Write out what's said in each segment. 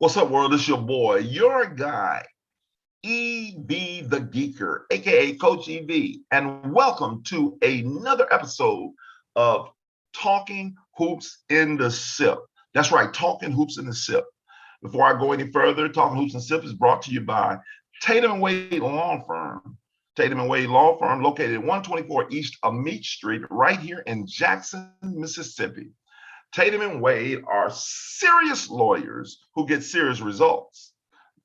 What's up, world? It's your boy, your guy, EV the Geeker, aka Coach EV, and welcome to another episode of Talking Hoops in the Sip. That's right, Talking Hoops in the Sip. Before I go any further, Talking Hoops and Sip is brought to you by Tatum and Wade Law Firm. Tatum and Wade Law Firm, located at 124 East Amite Street, right here in Jackson, Mississippi. Tatum and Wade are serious lawyers who get serious results.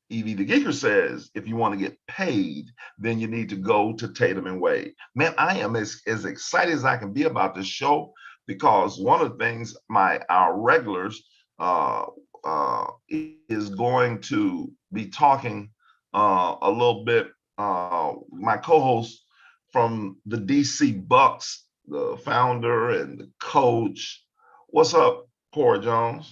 Evie the Geeker says, if you want to get paid, then you need to go to Tatum and Wade. Man, I am as excited as I can be about this show because one of the things our regulars is going to be talking a little bit. My co-host from the DC Bucks, the founder and the coach. What's up, Corey Jones?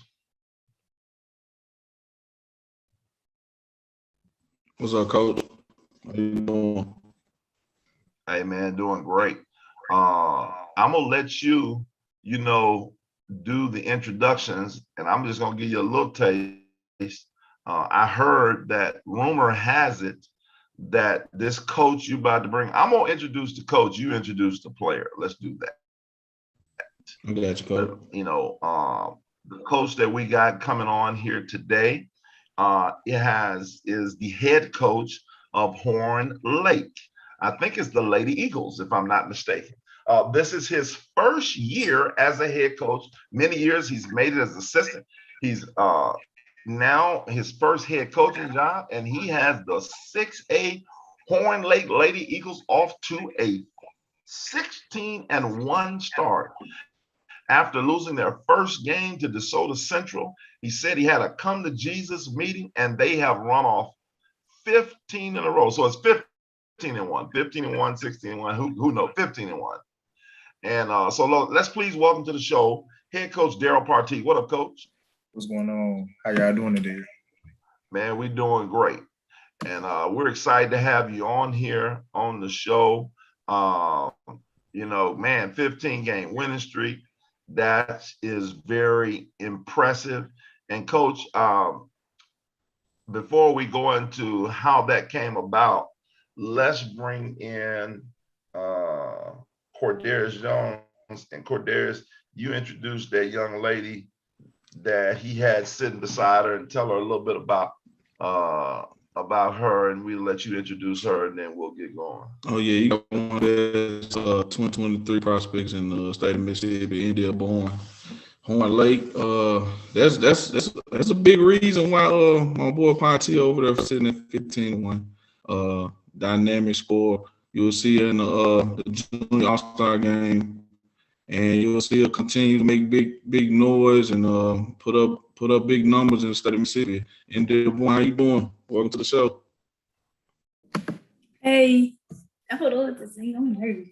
What's up, Coach? How you doing? Hey, man, doing great. I'm gonna let you, do the introductions, and I'm just gonna give you a little taste. I heard that rumor has it that this coach you about to bring. I'm gonna introduce the coach. You introduce the player. Let's do that. I got you, Coach. The coach that we got coming on here today, is the head coach of Horn Lake. I think it's the Lady Eagles, if I'm not mistaken. This is his first year as a head coach. Many years he's made it as assistant. He's now his first head coaching job, and he has the 6A Horn Lake Lady Eagles off to a 16-1 start. After losing their first game to DeSoto Central, he said he had a come to Jesus meeting, and they have run off 15 in a row. So it's 15-1, 15-1, 16-1. Who knows? 15-1. And so let's please welcome to the show head coach Daryl Partee. What up, Coach? What's going on? How y'all doing today? Man, we're doing great, and we're excited to have you on here on the show. Man, 15-game winning streak. That is very impressive. And Coach, before we go into how that came about, let's bring in Cordarius Jones. And Cordarius, you introduced that young lady that he had sitting beside her, and tell her a little bit about her, and we'll let you introduce her, and then we'll get going. Oh yeah, you got one of those 2023 prospects in the state of Mississippi, India born, Horn Lake. That's a big reason why my boy Partee over there sitting at 15-1. Dynamic score. You'll see her in the junior all-star game, and you'll see her continue to make big noise and put up big numbers in the state of Mississippi. India born, how you doing? Welcome to the show. Hey, I don't know what to say. I'm nervous.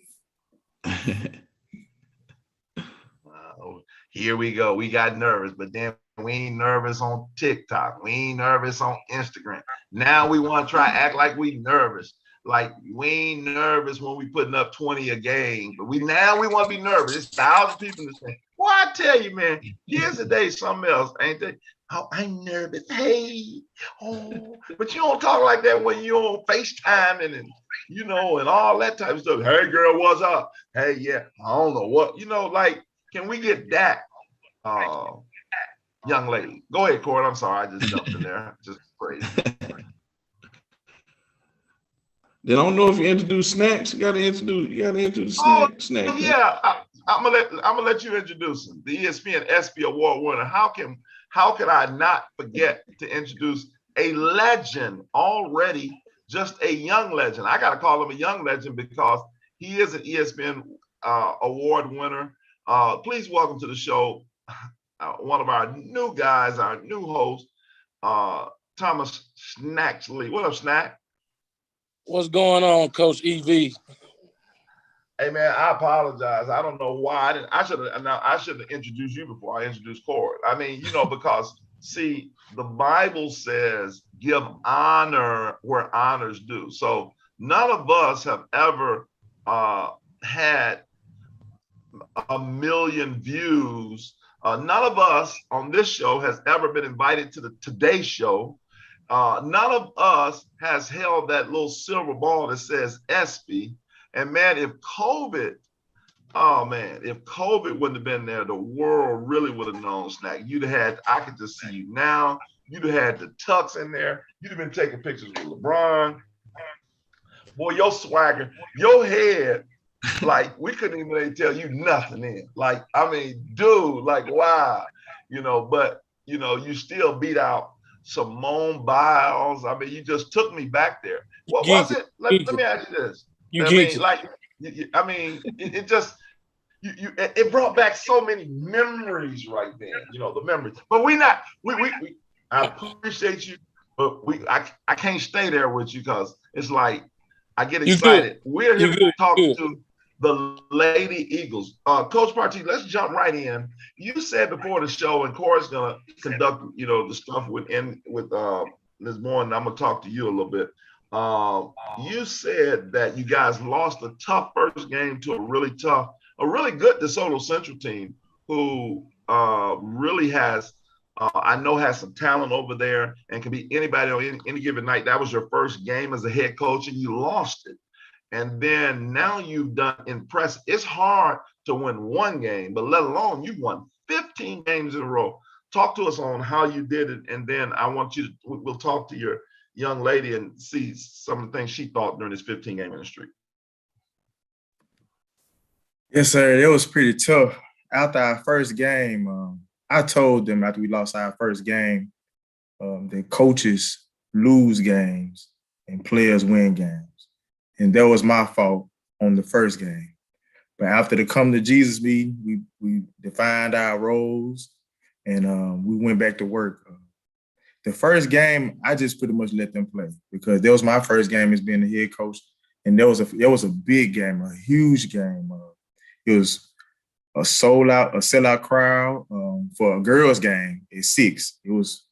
Here we go. We got nervous, but then we ain't nervous on TikTok. We ain't nervous on Instagram. Now we want to try to act like we nervous. Like we ain't nervous when we putting up 20 a game, but we want to be nervous. It's 1,000 people in this thing. Well, I tell you, man, here's the day, something else, ain't they? Oh, I'm nervous. Hey, but you don't talk like that when you're on FaceTime and all that type of stuff. Hey, girl, what's up? Hey, yeah, I don't know what, like, can we get that, young lady? Go ahead, Corey. I'm sorry, I just jumped in there. Just crazy. Then I don't know if you introduce Snacks. You gotta introduce Snacks. Yeah, I'm gonna let you introduce him. The ESPN ESPY Award winner. How could I not forget to introduce a legend already, just a young legend. I gotta call him a young legend because he is an ESPN award winner. Please welcome to the show one of our new guys, our new host, Thomas Snacksley. What up, Snack? What's going on, Coach EV? Hey man, I apologize. I don't know why I should have introduced you before I introduced Corey. I mean, because see, the Bible says give honor where honor's due. So none of us have ever had a million views. None of us on this show has ever been invited to the Today Show. None of us has held that little silver ball that says ESPY. And man, if COVID wouldn't have been there, the world really would have known, Snack. You'd have had, I could just see you now. You'd have had the tux in there. You'd have been taking pictures with LeBron. Boy, your swagger, your head, like we couldn't even really tell you nothing in. Like, I mean, dude, like, wow, but you still beat out Simone Biles. I mean, you just took me back there. What was it? Let me ask you this. It just it brought back so many memories right there. The memories. But I appreciate you, but I can't stay there with you because it's like I get excited. We're here to talk to the Lady Eagles. Coach Partee, let's jump right in. You said before the show, and Corey's gonna conduct, the stuff with Ms. Moore, and I'm gonna talk to you a little bit. You said that you guys lost a tough first game to a really good DeSoto Central team who really has, I know has some talent over there and can be anybody on any given night. That was your first game as a head coach and you lost it. And then now you've done impressive. It's hard to win one game, but let alone you've won 15 games in a row. Talk to us on how you did it. And then we'll talk to your young lady and see some of the things she thought during this 15-game in the streak. Yes, sir. It was pretty tough. After our first game, I told them after we lost our first game, that coaches lose games and players win games. And that was my fault on the first game. But after the Come to Jesus meeting, we defined our roles and we went back to work. The first game, I just pretty much let them play because that was my first game as being the head coach. And there was a big game, a huge game. It was a sellout crowd for a girls' game at 6. It was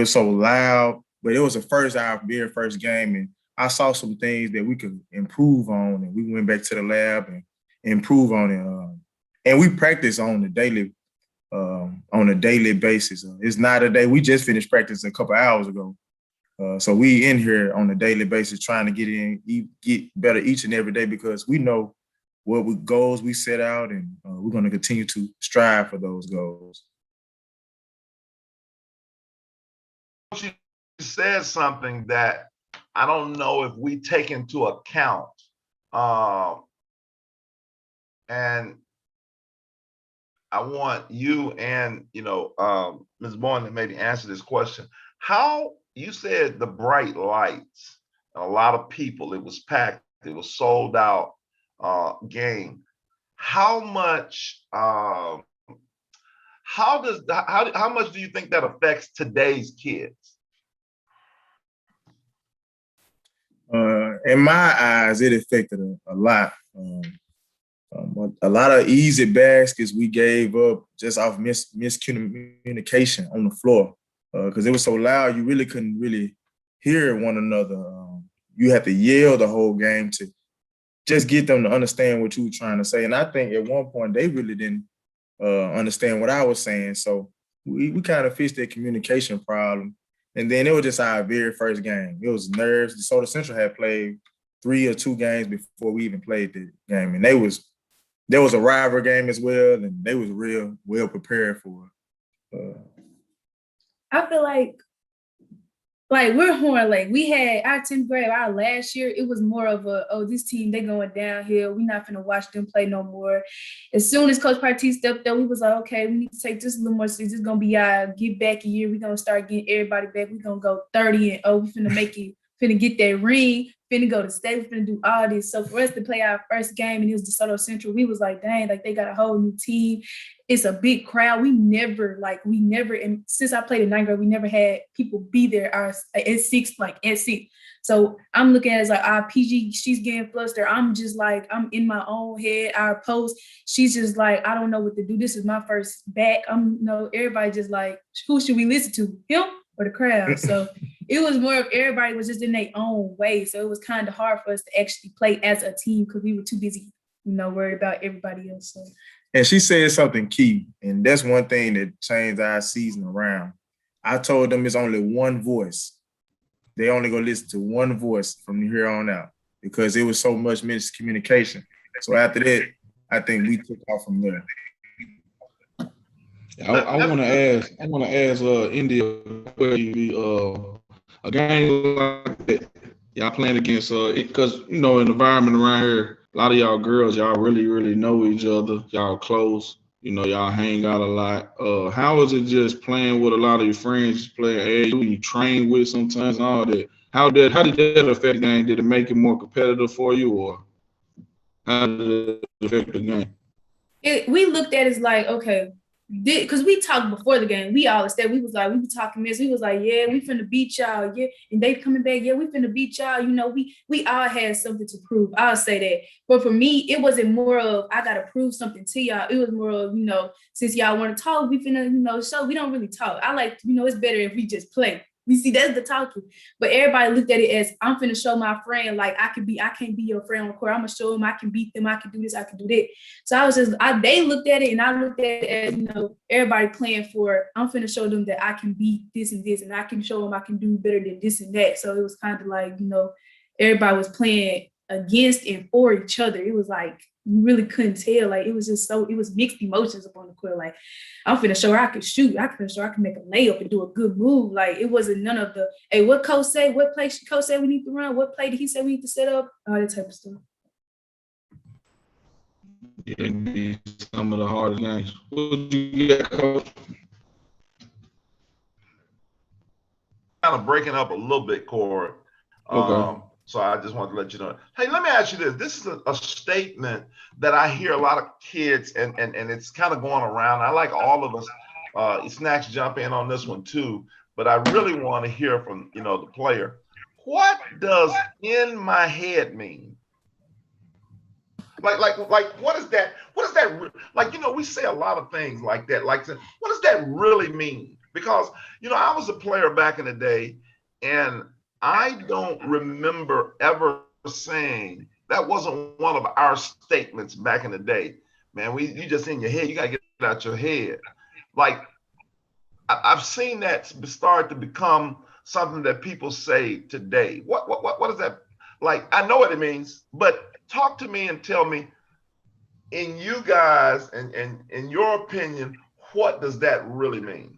so loud, but it was our very first game, and I saw some things that we could improve on, and we went back to the lab and improved on it. And we practice on a daily basis. It's not a day. We just finished practice a couple hours ago, so we in here on a daily basis trying to get better each and every day because we know what goals we set out, and we're going to continue to strive for those goals. She said something that I don't know if we take into account, and I want you and Ms. Bourne to maybe answer this question. How you said the bright lights, a lot of people, it was packed, it was sold out. Game. How much? How much do you think that affects today's kids? In my eyes, it affected a lot. A lot of easy baskets we gave up just off miscommunication on the floor because it was so loud you really couldn't really hear one another. You had to yell the whole game to just get them to understand what you were trying to say. And I think at one point they really didn't understand what I was saying. So we kind of fixed that communication problem. And then it was just our very first game. It was nerves. DeSoto Central had played 3 or 2 games before we even played the game. And there was a rivalry game as well, and they was real well prepared for it. I feel like we're Horn Lake. We had our 10th grade, our last year, it was more of this team, they going downhill. We're not finna watch them play no more. As soon as Coach Partee stepped up, we was like, okay, we need to take this a little more serious. This is gonna be our get back a year. We're gonna start getting everybody back. We're gonna go 30 and we finna make it, finna get that ring, finna go to state, we finna do all this. So for us to play our first game and it was DeSoto Central, we was like, dang, like they got a whole new team. It's a big crowd. We never, and since I played in 9th grade, we never had people be there at 6. So I'm looking at it as like our PG, she's getting flustered. I'm just like, I'm in my own head. Our post, she's just like, I don't know what to do. This is my first back. Everybody just like, who should we listen to? Him or the crowd? So it was more of everybody was just in their own way. So it was kind of hard for us to actually play as a team because we were too busy worried about everybody else. So. And she said something key, and that's one thing that changed our season around. I told them it's only one voice. They only gonna listen to one voice from here on out because it was so much miscommunication. So after that, I think we took off from there. I want to ask India a game like that. Y'all playing against because in the environment around here, a lot of y'all girls, y'all really know each other. Y'all close. Y'all hang out a lot. How is it just playing with a lot of your friends, just playing you train with sometimes and all that? How did that affect the game? Did it make it more competitive for you, or how did it affect the game? We looked at it as like, okay, because we talked before the game. We all said, we were talking this. We was like, yeah, we finna beat y'all. Yeah, and they coming back. Yeah, we finna beat y'all. We all had something to prove. I'll say that. But for me, it wasn't more of I gotta prove something to y'all. It was more of since y'all want to talk, we finna show. We don't really talk. I like it's better if we just play. We see that's the talking. But everybody looked at it as I'm finna show my friend like I can't be your friend on the court. I'm gonna show them I can beat them. I can do this. I can do that. So I was they looked at it and I looked at it as everybody playing for. I'm finna show them that I can beat this and this, and I can show them I can do better than this and that. So it was kind of like everybody was playing against and for each other. It was like you really couldn't tell. Like it was just it was mixed emotions up on the court. Like I'm finna show her I can shoot. I can show her I can make a layup and do a good move. Like it wasn't none of the hey, what coach say? What play coach said we need to run? What play did he say we need to set up? All that type of stuff. It'd be some of the hardest games. What would you get, coach? Kind of breaking up a little bit, Corey. Okay. So I just wanted to let you know. Hey, let me ask you this. This is a statement that I hear a lot of kids, and it's kind of going around. I like all of us. Snacks jump in on this one too, but I really want to hear from the player. What does "in my head" mean? Like what is that? What does that like? We say a lot of things like that. Like, what does that really mean? Because I was a player back in the day, and I don't remember ever saying that wasn't one of our statements back in the day. Man, you just in your head. You gotta get it out your head. Like I've seen that start to become something that people say today. What is that? Like I know what it means, but talk to me and tell me, in you guys and in your opinion, what does that really mean?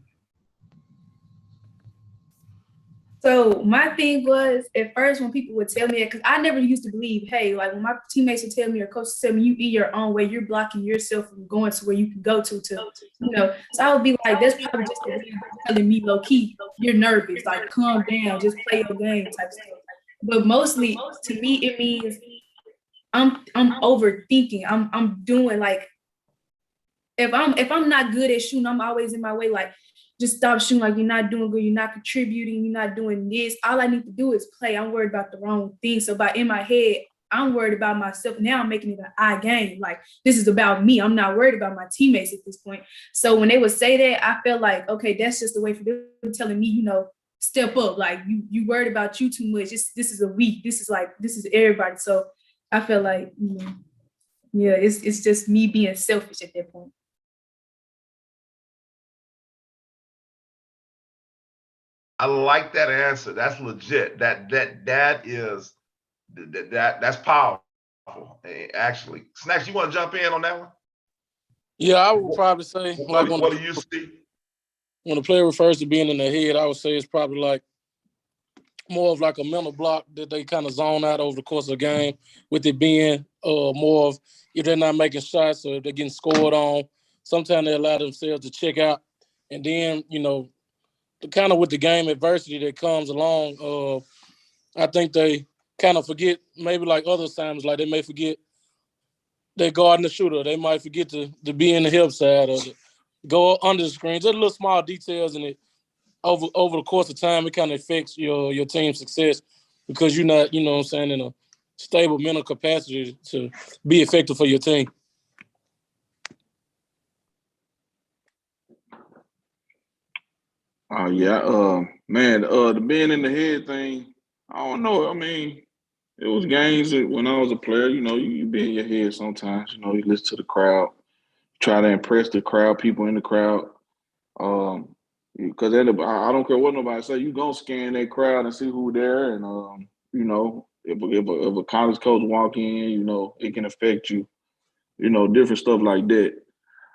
So my thing was at first when people would tell me, because I never used to believe, hey, like when my teammates would tell me or coaches tell me you eat your own way, you're blocking yourself from going to where you can go to. So I would be like, that's probably just the way you're telling me low key, you're nervous, like calm down, just play your game type stuff. But mostly to me, it means I'm overthinking. I'm doing like if I'm not good at shooting, I'm always in my way. Like just stop shooting. Like you're not doing good. You're not contributing. You're not doing this. All I need to do is play. I'm worried about the wrong thing. So in my head, I'm worried about myself. Now I'm making it an I game. Like this is about me. I'm not worried about my teammates at this point. So when they would say that, I felt like, okay, that's just the way for them telling me, step up. Like you worried about you too much. This is a week. This is everybody. So I feel like, yeah, it's just me being selfish at that point. I like that answer. That's legit. That's powerful. Actually, Snacks, you want to jump in on that one? Yeah, I would probably say what do you see? When a player refers to being in their head, I would say it's probably like more of like a mental block that they kind of zone out over the course of the game, with it being more of if they're not making shots or if they're getting scored on, sometimes they allow themselves to check out. And then, kind of with the game adversity that comes along, I think they kind of forget, maybe like other times, like they may forget they're guarding the shooter. They might forget to be in the help side or to go under the screen. Just little small details in it. Over the course of time, it kind of affects your team's success because you're not, in a stable mental capacity to be effective for your team. Oh yeah, man, the being in the head thing, I don't know. I mean, It was games that when I was a player, you be in your head sometimes. You listen to the crowd, try to impress the crowd, people in the crowd. Because I don't care what nobody say, you gonna scan that crowd and see who there, and if a college coach walk in, it can affect you. Different stuff like that.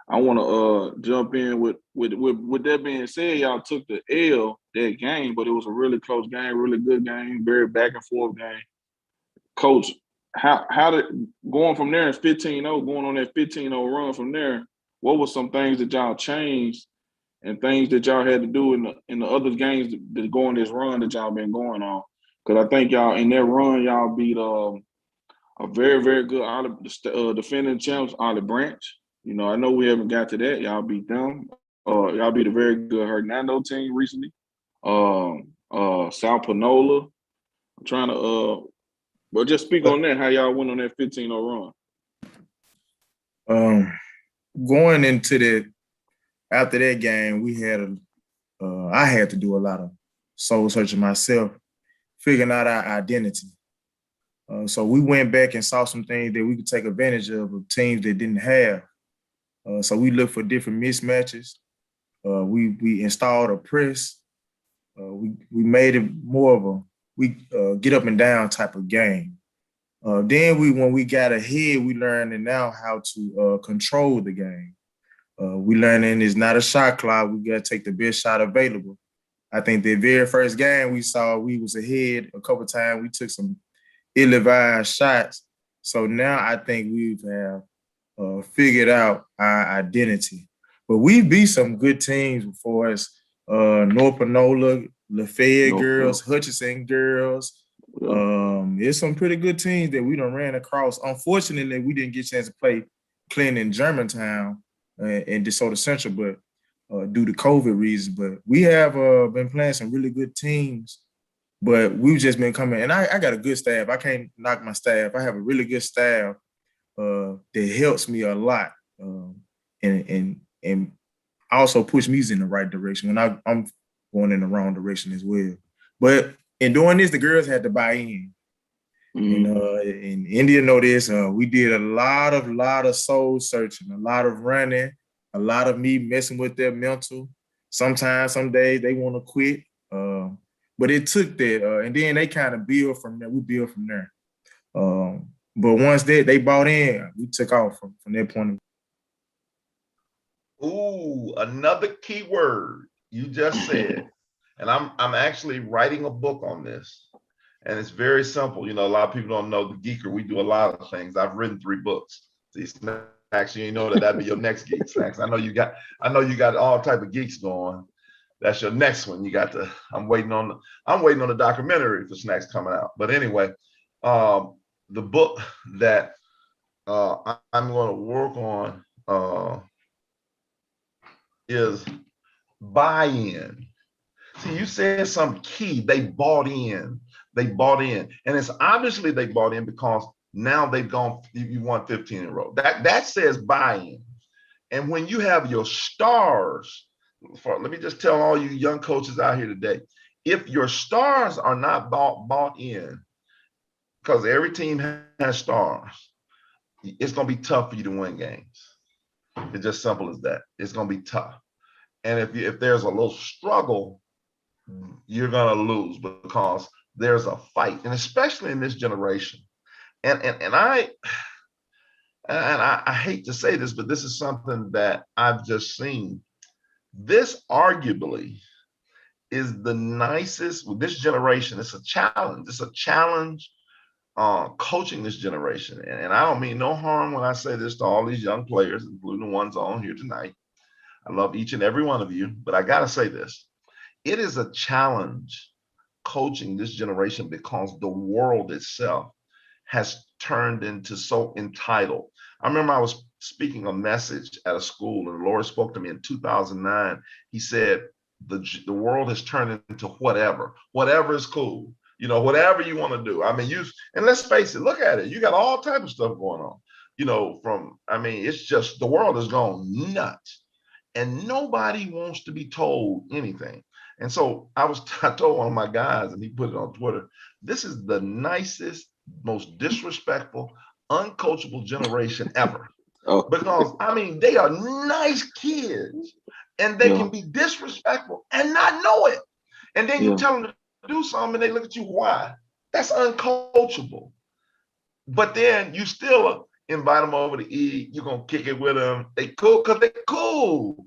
I want to jump in with that being said, y'all took the L that game, but it was a really close game, really good game, very back and forth game. Coach, how did going from there in 15-0, going on that 15-0 run from there, what were some things that y'all changed and things that y'all had to do in the other games that go on this run that y'all been going on? Because I think y'all in that run, y'all beat a very, very good defending champs, Olive Branch. I know we haven't got to that. Y'all beat them. Y'all beat a very good Hernando team recently. South Panola. I'm trying to but just speak on that, how y'all went on that 15-0 run. Going into that, after that game, we had I had to do a lot of soul searching myself, figuring out our identity. So we went back and saw some things that we could take advantage of teams that didn't have. So we looked for different mismatches. We installed a press. We made it more of a get up and down type of game. Then when we got ahead, we learned now how to control the game. We learning it's not a shot clock. We got to take the best shot available. I think the very first game we saw, we was ahead a couple of times. We took some ill-advised shots. So now I think we have figured out our identity. But we beat some good teams before us. North Panola, Lafayette girls, Hutchinson girls. There's some pretty good teams that we done ran across. Unfortunately, we didn't get a chance to play Clinton and Germantown and DeSoto Central, but due to COVID reasons. But we have been playing some really good teams. But we've just been coming, and I got a good staff. I can't knock my staff. I have a really good staff that helps me a lot, and also push me in the right direction when I'm going in the wrong direction as well. But in doing this, the girls had to buy in. Mm-hmm. And India know this. We did a lot of soul searching, a lot of running, a lot of me messing with their mental. Sometimes, some days they want to quit. But it took that, and then they kind of build from there. We build from there. But once they bought in, we took off from that point of view. Ooh, another key word you just said. And I'm actually writing a book on this. And it's very simple. A lot of people don't know the Geeker. We do a lot of things. I've written 3 books. See, Snacks, you know that'd be your next geek, Snacks. I know you got all type of geeks going. That's your next one. I'm waiting on the documentary for Snacks coming out. But anyway, the book that I'm going to work on is buy-in. See, you said some key. They bought in. And it's obviously they bought in because now they've gone, you won 15 in a row. That says buy-in. And when you have your stars, let me just tell all you young coaches out here today, if your stars are not bought in, because every team has stars, it's going to be tough for you to win games. It's just simple as that. It's going to be tough. And if there's a little struggle, you're going to lose because there's a fight, and especially in this generation. And I hate to say this, but this is something that I've just seen. This arguably is the nicest with this generation. It's a challenge. It's a challenge coaching this generation. And I don't mean no harm when I say this to all these young players, including the ones on here tonight. I love each and every one of you, but I got to say this. It is a challenge coaching this generation because the world itself has turned into so entitled. I remember I was speaking a message at a school, and the Lord spoke to me in 2009. He said, the world has turned into whatever is cool. Whatever you want to do. I mean, and let's face it, look at it. You got all type of stuff going on, it's just the world has gone nuts and nobody wants to be told anything. And so I told one of my guys, and he put it on Twitter, this is the nicest most disrespectful, uncoachable generation ever. Oh, Because I mean, they are nice kids and they can be disrespectful and not know it. And then you tell them to do something and they look at you, why? That's uncoachable. But then you still invite them over to eat. You're going to kick it with them. They cool because they cool.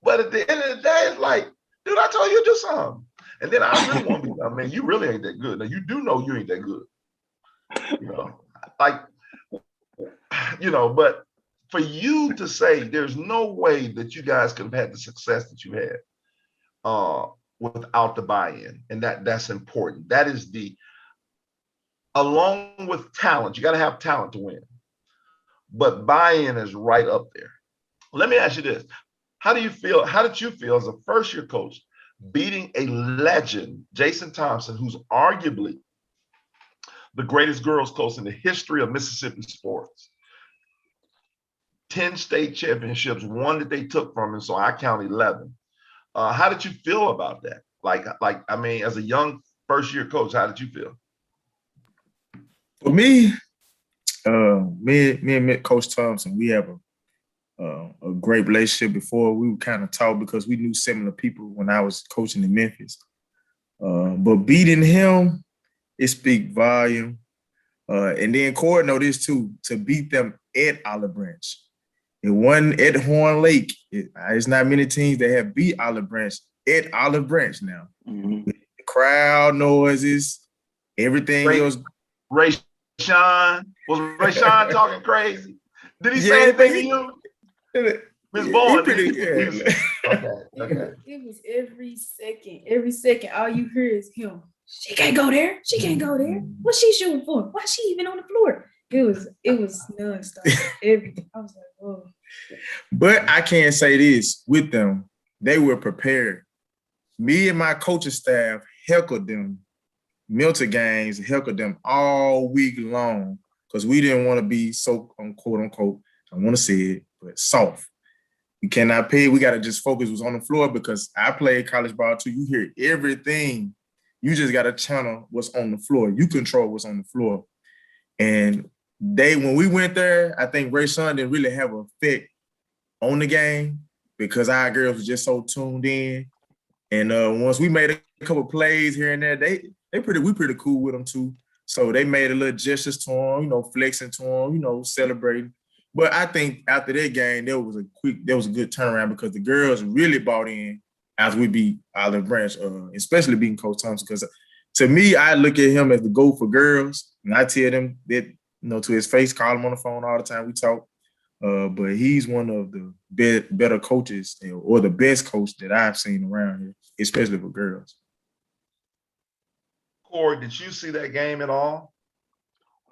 But at the end of the day, it's like, dude, I told you to do something. And then I really want to be, man, you really ain't that good. Now, you do know you ain't that good. Like, but for you to say there's no way that you guys could have had the success that you had without the buy-in, and that's important. That is along with talent, you got to have talent to win, but buy-in is right up there. Let me ask you this. How did you feel as a first-year coach beating a legend, Jason Thompson, who's arguably the greatest girls coach in the history of Mississippi sports? 10 state championships, one that they took from him, so I count 11. How did you feel about that? Like, I mean, as a young first-year coach, how did you feel? For me, me and Coach Thompson, we have a great relationship. Before we were kind of taught because we knew similar people when I was coaching in Memphis. But beating him, it speaks volume. And then Corey know this too, to beat them at Olive Branch. It wasn't at Horn Lake. It's not many teams that have beat Olive Branch at Olive Branch now. Mm-hmm. The crowd noises, everything else. Ray Sean, was Ray Sean talking crazy? Did he say anything to you? Miss Bowen, it was every second. All you hear is him. She can't go there. She can't go there. What's she shooting for? Why is she even on the floor? It was nonstop. Everything. I was like, whoa. But I can't say this with them. They were prepared. Me and my coaching staff heckled them, Milton games, heckled them all week long because we didn't want to be so, quote unquote, I want to say it, but soft. We cannot pay. We got to just focus what's on the floor because I played college ball too. You hear everything. You just got to channel what's on the floor. You control what's on the floor. And when we went there, I think Ray Sean didn't really have an effect on the game because our girls were just so tuned in. And once we made a couple plays here and there, we pretty cool with them too. So they made a little gestures to them, flexing to them, celebrating. But I think after that game, there was a good turnaround because the girls really bought in as we beat Olive Branch, especially beating Coach Thompson. Because to me, I look at him as the GOAT for girls, and I tell them that, to his face, call him on the phone all the time. We talk. But he's one of the better coaches or the best coach that I've seen around here, especially for girls. Corey, did you see that game at all?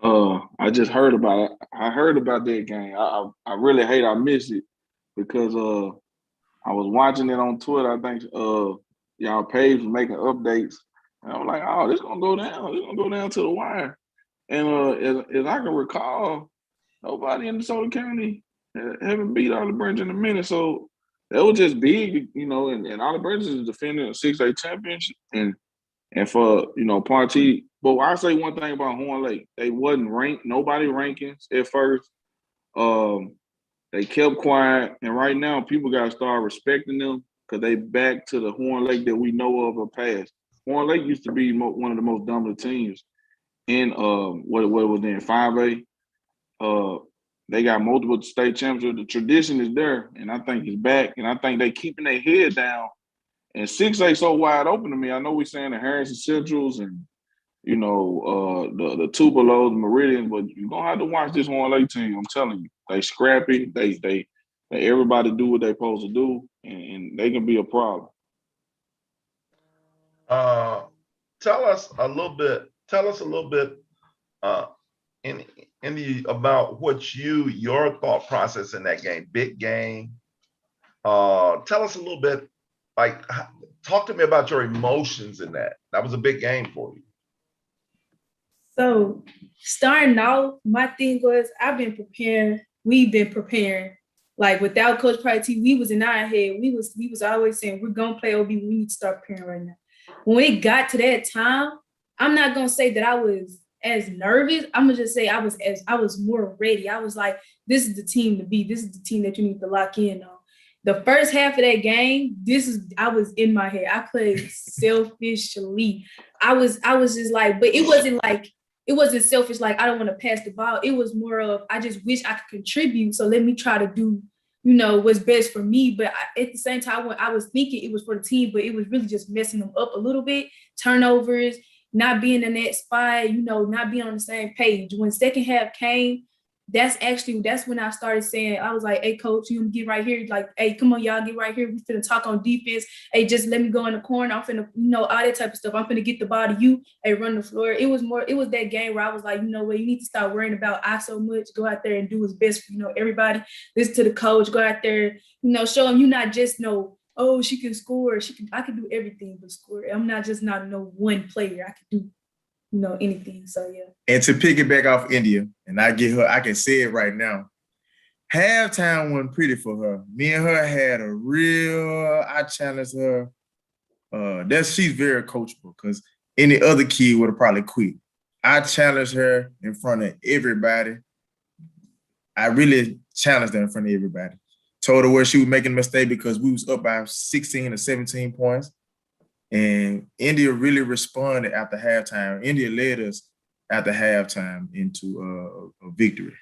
I just heard about it. I heard about that game. I really hate I missed it because I was watching it on Twitter. I think y'all page was making updates. And I was like, oh, this gonna go down. This gonna go down to the wire. And as I can recall, nobody in DeSoto County haven't beat Olive Branch in a minute. So that was just big, and Olive Branch is defending a 6A championship. And for, Party. But I say one thing about Horn Lake. They wasn't ranked, nobody rankings at first. They kept quiet. And right now, people got to start respecting them because they back to the Horn Lake that we know of past. Horn Lake used to be one of the most dominant teams in what was then 5A. They got multiple state championships. The tradition is there, and I think it's back. And I think they keeping their head down. And 6A so wide open to me. I know we're saying the Harrison Centrals and the two below the Meridians, but you're gonna have to watch this Horn Lake team. I'm telling you, they scrappy. They everybody do what they supposed to do, and they can be a problem. Tell us a little bit about what your thought process in that game, big game. Tell us a little bit, talk to me about your emotions in that. That was a big game for you. So starting off, my thing was we've been preparing. Like without Coach Price, we was in our head. We was always saying, we're gonna play OB, we need to start preparing right now. When it got to that time, I'm not gonna say that I was as nervous. I'm gonna just say I was more ready. I was like, this is the team to be. This is the team that you need to lock in on. The first half of that game, I was in my head. I played selfishly. I was just like, but it wasn't selfish. Like I don't want to pass the ball. It was more of I just wish I could contribute. So let me try to do, what's best for me. But at the same time, when I was thinking it was for the team, but it was really just messing them up a little bit. Turnovers, not being in that spot, not being on the same page. When second half came, that's when I started saying, I was like, hey, coach, you get right here. Like, hey, come on, y'all, get right here. We finna talk on defense. Hey, just let me go in the corner. I'm finna, all that type of stuff. I'm finna get the ball to you. Hey, run the floor. It was that game where I was like, what, you need to start worrying about I so much. Go out there and do what's best for, everybody. Listen to the coach. Go out there, show them you not just oh, she can score. I can do everything but score. I'm not no one player. I can do anything. So yeah. And to piggyback off India, and I can say it right now. Halftime wasn't pretty for her. Me and her had I challenged her. She's very coachable because any other kid would have probably quit. I challenged her in front of everybody. I really challenged her in front of everybody. Told her where she was making a mistake because we was up by 16 or 17 points. And India really responded after halftime. India led us after halftime into a victory.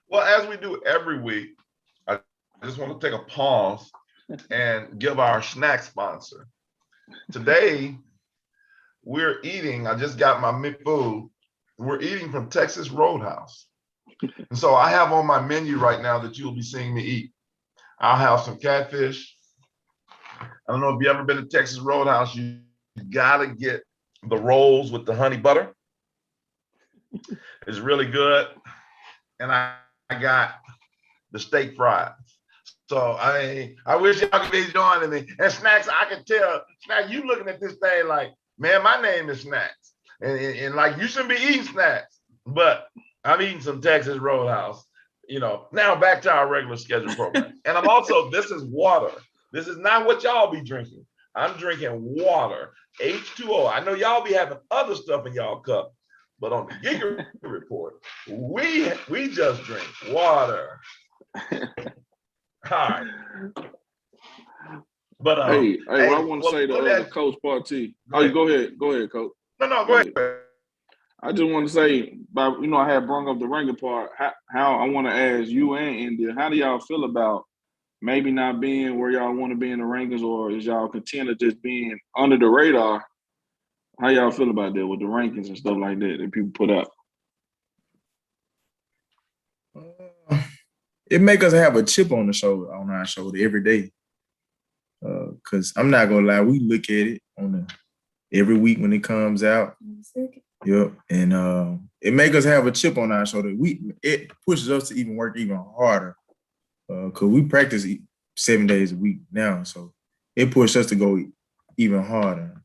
Well, as we do every week, I just want to take a pause and give our snack sponsor. Today, we're eating, I just got my food. We're eating from Texas Roadhouse. And so I have on my menu right now that you'll be seeing me eat. I'll have some catfish. I don't know if you've ever been to Texas Roadhouse, you gotta get the rolls with the honey butter. It's really good. And I got the steak fries. So I wish y'all could be joining me. And Snacks, I can tell, Snacks, you looking at this thing like, man, my name is Snacks. And like, you shouldn't be eating snacks, but I'm eating some Texas Roadhouse. Now back to our regular schedule program. And I'm also, this is water. This is not what y'all be drinking. I'm drinking water, H2O. I know y'all be having other stuff in y'all cup, but on the Giga Report, we just drink water. All right. But hey, what I want to say to Coach Partee. Oh, go ahead, Coach. No, go ahead. I just want to say, I had brought up the ranking part. How I want to ask you and India, how do y'all feel about maybe not being where y'all want to be in the rankings, or is y'all content of just being under the radar? How y'all feel about that with the rankings and stuff like that people put up? It make us have a chip on our shoulder every day. Because I'm not gonna lie, we look at it every week when it comes out. Yep, and it make us have a chip on our shoulder. It pushes us to even work even harder. Because we practice 7 days a week now, so it pushed us to go even harder.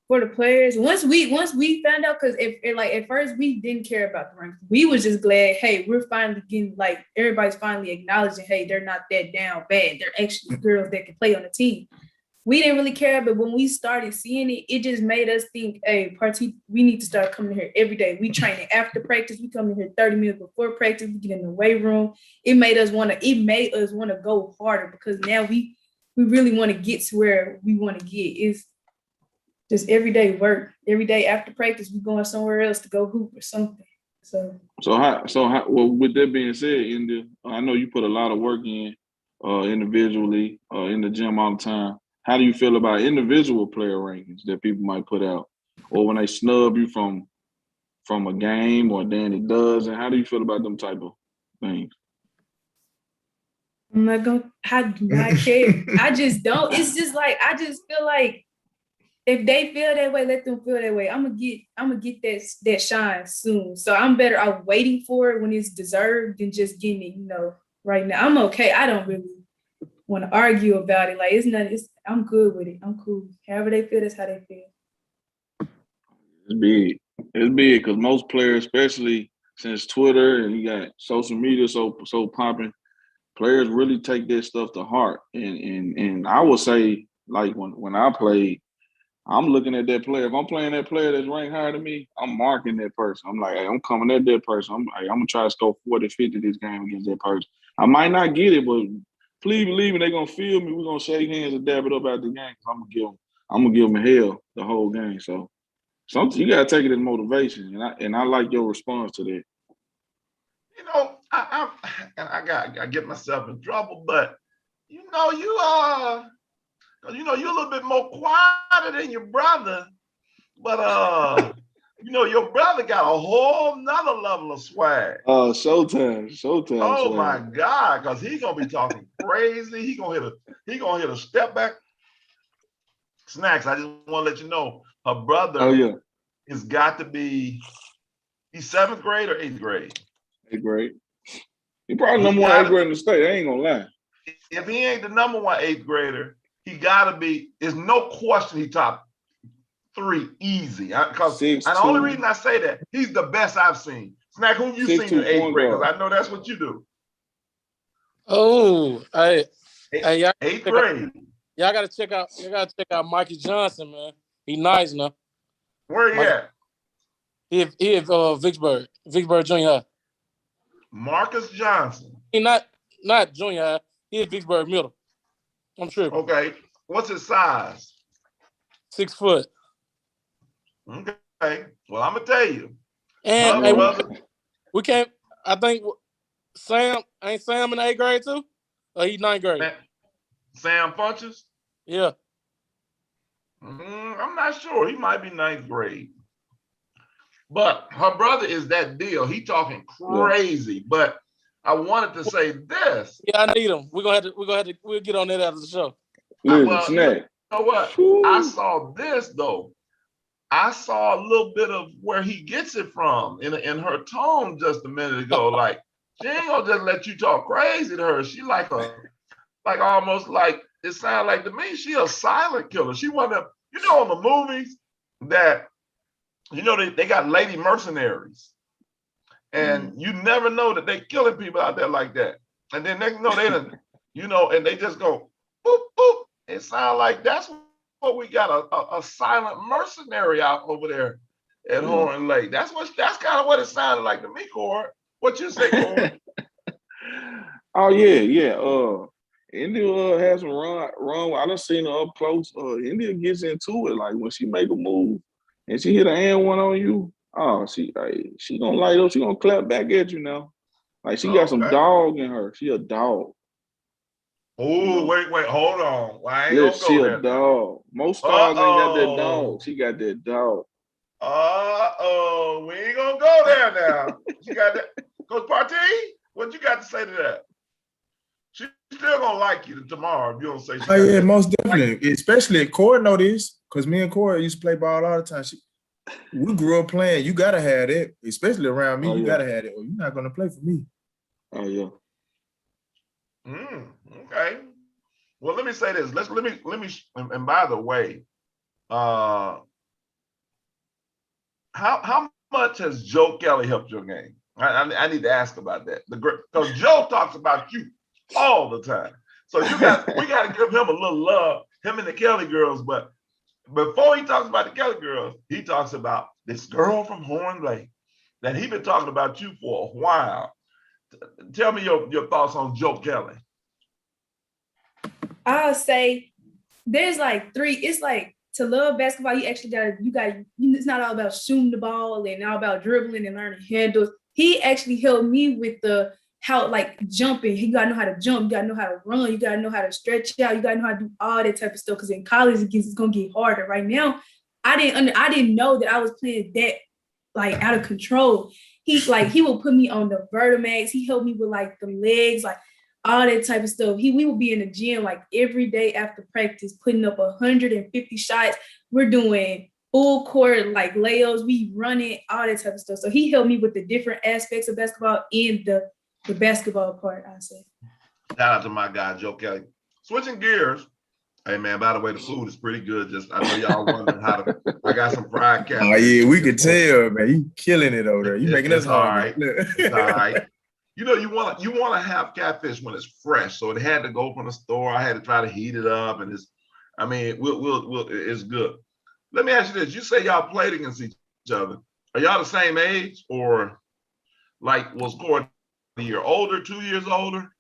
For the players, once we found out, because at first we didn't care about the ranks. We was just glad, hey, we're finally getting, like, everybody's finally acknowledging, hey, they're not that down bad. They're actually girls that can play on the team. We didn't really care, but when we started seeing it, it just made us think, hey, Partee, we need to start coming here every day. We training after practice. We come in here 30 minutes before practice. We get in the weight room. It made us want to go harder, because now we really want to get to where we want to get. It's just everyday work. Every day after practice, we going somewhere else to go hoop or something. So how, well, with that being said, India, I know you put a lot of work in individually in the gym all the time. How do you feel about individual player rankings that people might put out, or when they snub you from a game, or Danny does? And how do you feel about them type of things? I'm not gonna. I do not care. I just don't. It's just like, I just feel like if they feel that way, let them feel that way. I'm gonna get that shine soon. So I'm waiting for it when it's deserved than just getting it. Right now I'm okay. I don't really want to argue about it. Like, I'm good with it. I'm cool. However they feel, that's how they feel. It's big because most players, especially since Twitter and you got social media so popping, players really take this stuff to heart. And I would say, like, when I played, I'm looking at that player. If I'm playing that player that's ranked higher than me, I'm marking that person. I'm like, hey, I'm coming at that person. I'm going to try to score 40, 50 this game against that person. I might not get it, but please believe me, they're going to feel me. We're going to shake hands and dab it up out the game. I'm going to give them hell the whole game. So you got to take it as motivation, and I like your response to that. You know, I get myself in trouble, but you know, you're a little bit more quieter than your brother, but you know, your brother got a whole nother level of swag. Showtime. Oh my God, because he's gonna be talking crazy. He gonna hit a step back. Snacks, I just want to let you know, her brother has got to be, he's 7th grade or 8th grade? 8th grade. He probably number one 8th grader in the state. I ain't gonna lie. If he ain't the number one 8th grader, he gotta be. There's no question he top 3 easy. Because the only reason I say that, he's the best I've seen. Snack, who you seen in 8th grade? Because I know that's what you do. Oh, hey, y'all, 8th grade. Y'all gotta check out Mikey Johnson, man. He nice now. Where he at? He at Vicksburg Junior High. Marcus Johnson. He not junior high. He at Vicksburg Middle. I'm tripping. Okay. What's his size? 6 foot. Okay. Well, I'm gonna tell you. And we can't. I think Sam in 8th grade too. Or he 9th grade. Sam Funches? Yeah. I'm not sure. He might be 9th grade. But her brother is that deal. He talking crazy. But I wanted to say this. Yeah, I need him. We'll get on that after the show. Well, you know what? I saw this though. I saw a little bit of where he gets it from in her tone just a minute ago. Like, she ain't gonna just let you talk crazy to her. She like almost like, it sounds like to me, she a silent killer. She one of them, you know, in the movies that, you know, they got lady mercenaries. And you never know that they killing people out there like that. And then they know they done, you know, and they just go, boop, boop. It sounds like that's what we got, a silent mercenary out over there at Horn Lake. That's kind of what it sounded like to me, Corey. What you say, Corey? Oh yeah. India has some run. I done seen her up close. India gets into it. Like when she make a move and she hit an and one on you, she gonna light up. She gonna clap back at you now. Like she got some dog in her. She a dog. Oh, wait, hold on. Well, I ain't gonna go she there. A dog. Most stars ain't got that dog. She got that dog. We ain't gonna go there now. She got that. Coach Partee, what you got to say to that? She's still gonna like you tomorrow if you don't say. Oh yeah, most definitely. Especially Corey know this, because me and Corey used to play ball all the time. We grew up playing. You gotta have that, especially around me. You gotta have it, or you're not gonna play for me. Oh yeah. Okay. Well, let me say this. Let me. And by the way, how much has Joe Kelly helped your game? I need to ask about that. Because Joe talks about you all the time. So we got to give him a little love, him and the Kelly girls. But before he talks about the Kelly girls, he talks about this girl from Horn Lake that he been talking about you for a while. Tell me your thoughts on Joe Kelly. I'll say there's like 3. It's like, to love basketball, you actually it's not all about shooting the ball and all about dribbling and learning handles. He actually helped me with jumping. You gotta know how to jump, you gotta know how to run, you gotta know how to stretch out, you gotta know how to do all that type of stuff. Because in college it's gonna get harder. Right now, I didn't know that I was playing that like out of control. He would put me on the Vertimax. He helped me with like the legs, like all that type of stuff. We would be in the gym like every day after practice, putting up 150 shots. We're doing full court like layups, we running, all that type of stuff. So he helped me with the different aspects of basketball and the basketball part, I say. Shout out to my guy, Joe Kelly. Switching gears. Hey man, by the way, the food is pretty good. I know y'all wondering I got some fried catfish. Oh yeah, we could tell, man. You killing it over there. You making us hungry. It's all right. You know, you want to have catfish when it's fresh. So it had to go from the store. I had to try to heat it up, and it's good. Let me ask you this. You say y'all played against each other. Are y'all the same age, or like was Cord a year older, 2 years older?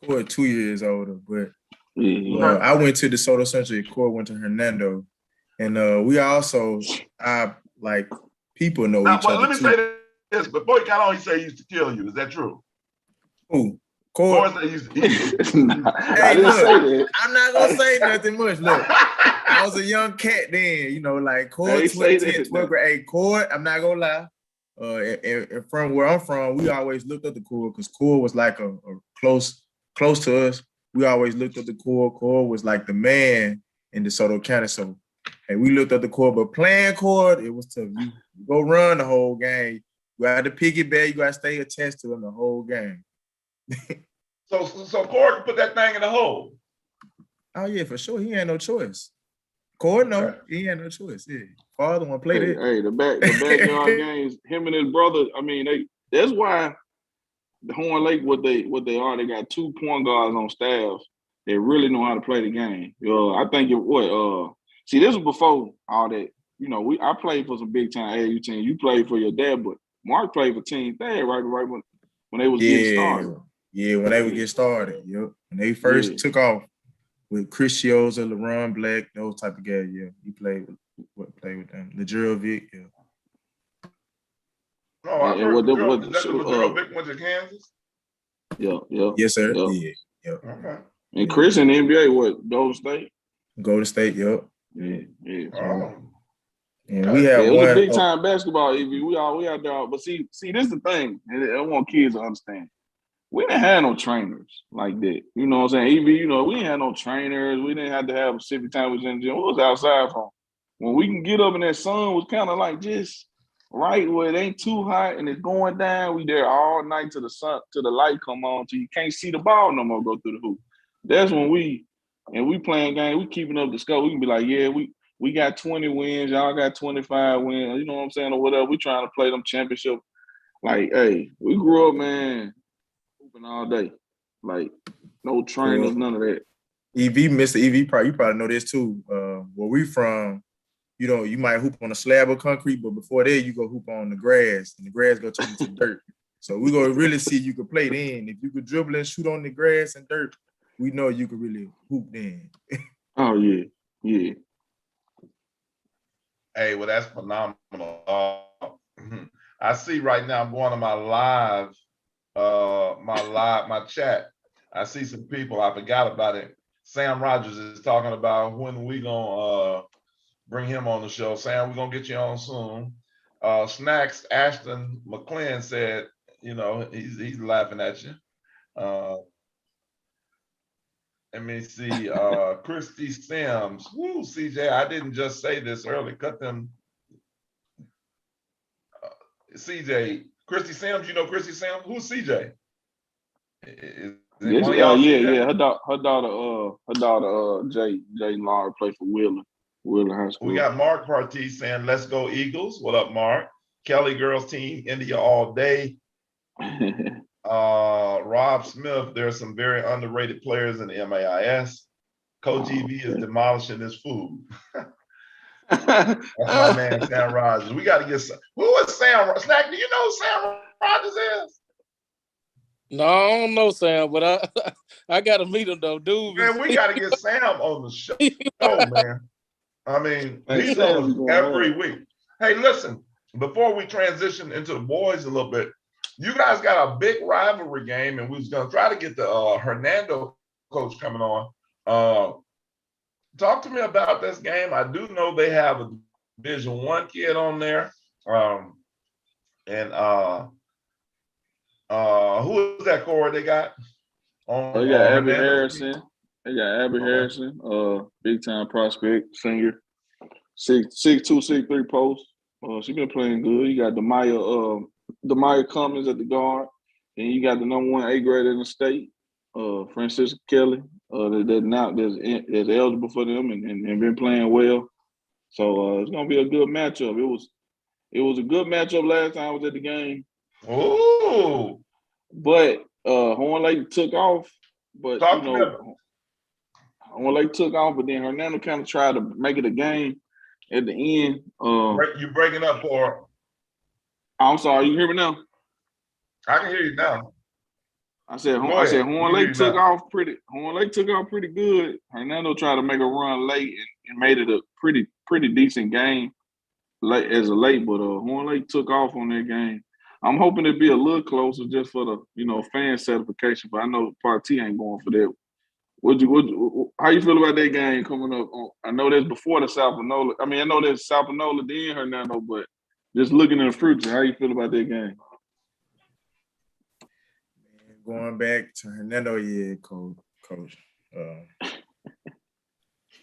Cord 2 years older, but Okay. I went to DeSoto Central. Cord went to Hernando, and we also like people know Now, each other let me too. say this before he got on. He said he used to kill you. Is that true? Who? Cord Cord? said he used to. Nah, I Hey, didn't look, say that. I'm not gonna say nothing much. Look, I was a young cat then, like I Cord ain't say 10, that, 12 grade. Hey, Cord, I'm not gonna lie. And from where I'm from, we always looked up the Cord because Cord was like a close to us. We always looked up the Cord. Cord was like the man in DeSoto County. So, hey, we looked up the Cord, but playing Cord, it was tough. You go run the whole game. You got to piggyback. You got to stay attached to him the whole game. So Cord can put that thing in the hole. Oh yeah, for sure. He had no choice. Cord, no, Okay. he had no choice. Yeah, father want to play that. Hey, the backyard games, him and his brother. I mean, that's why the Horn Lake what they are. They got 2 point guards on staff. They really know how to play the game. I think see, this was before all that. I played for some big time AAU team. You played for your dad, but Mark played for Team Thad right when they was getting started. Yeah, when they would get started. Yep. When they first took off with Chris Chioza, LeRon Black, those type of guys. Yeah, he played with them. The Vic. Yeah. Oh, I heard is that the Maduro Vic went to Kansas? Yeah. Yes, sir. Yeah. Yeah. Okay. And Chris in the NBA, Golden State? Golden State, yep. Yeah. Oh. And we have it was one a big time basketball, EV. We out there. But see, this is the thing. And I want kids to understand. We didn't have no trainers like that. You know what I'm saying? EV, we didn't have no trainers. We didn't have to have a specific time was in the gym. We was outside from. When we can get up and that sun was kind of like just right where it ain't too hot and it's going down. We there all night till the light come on till you can't see the ball no more go through the hoop. That's when we playing game, we keeping up the score. We can be like, yeah, we got 20 wins, y'all got 25 wins, you know what I'm saying, or whatever. We trying to play them championship. Like, hey, we grew up, man, hooping all day. Like, no trainers, none of that. Mr. EV, you probably know this too. Where we from, you might hoop on a slab of concrete, but before that, you go hoop on the grass, and the grass go turn into dirt. So we gonna really see you can play then. If you could dribble and shoot on the grass and dirt, we know you could really hoop then. Oh yeah. Hey, well, that's phenomenal. I see right now, I'm going to my chat. I see some people, I forgot about it. Sam Rogers is talking about when we gonna bring him on the show. Sam, we're gonna get you on soon. Snacks, Ashton McClellan said, he's laughing at you. Let me see, Christy Sims. Woo, CJ, I didn't just say this early. Cut them. CJ, Christy Sims, you know Christy Sims? Who's CJ? Yeah. Her daughter, Jay Laura played for Wheeler High School. We got Mark Partee saying, "Let's go Eagles." What up, Mark? Kelly girls team, India all day. Rob Smith, there's some very underrated players in the MAIS. Coach EV is demolishing his food. That's my man, Sam Rogers. We got to get some. Who is Sam? Snack, do you know who Sam Rogers is? No, I don't know Sam, but I got to meet him though, dude. Man, we got to get Sam on the show, man. I mean, he's on us every week. Hey, listen, before we transition into the boys a little bit, you guys got a big rivalry game, and we was going to try to get the Hernando coach coming on. Talk to me about this game. I do know they have a Division I kid on there. Who is that core they got? They got Abby Harrison. Harrison, big time prospect, senior. 6'2", 6'3" post. She been playing good. You got Demaya Cummins at the guard. And you got the #1 A grade in the state, Francisca Kelly. That's eligible for them and been playing well. So it's gonna be a good matchup. It was a good matchup last time I was at the game. Ooh. But Horn Lake took off. But Horn Lake took off, but then Hernando kind of tried to make it a game. at the end. You're breaking up for. I'm sorry, you hear me now? I can hear you now. I said Go ahead. Horn Lake took off pretty good. Hernando tried to make a run late and made it a pretty decent game late, but Horn Lake took off on that game. I'm hoping it'd be a little closer just for the fan certification, but I know Part T ain't going for that. How you feel about that game coming up? I know that's before the Sapanola. I mean, I know there's Sapanola then Hernando, but just looking in the future, how you feel about that game? Going back to Hernando, yeah, coach.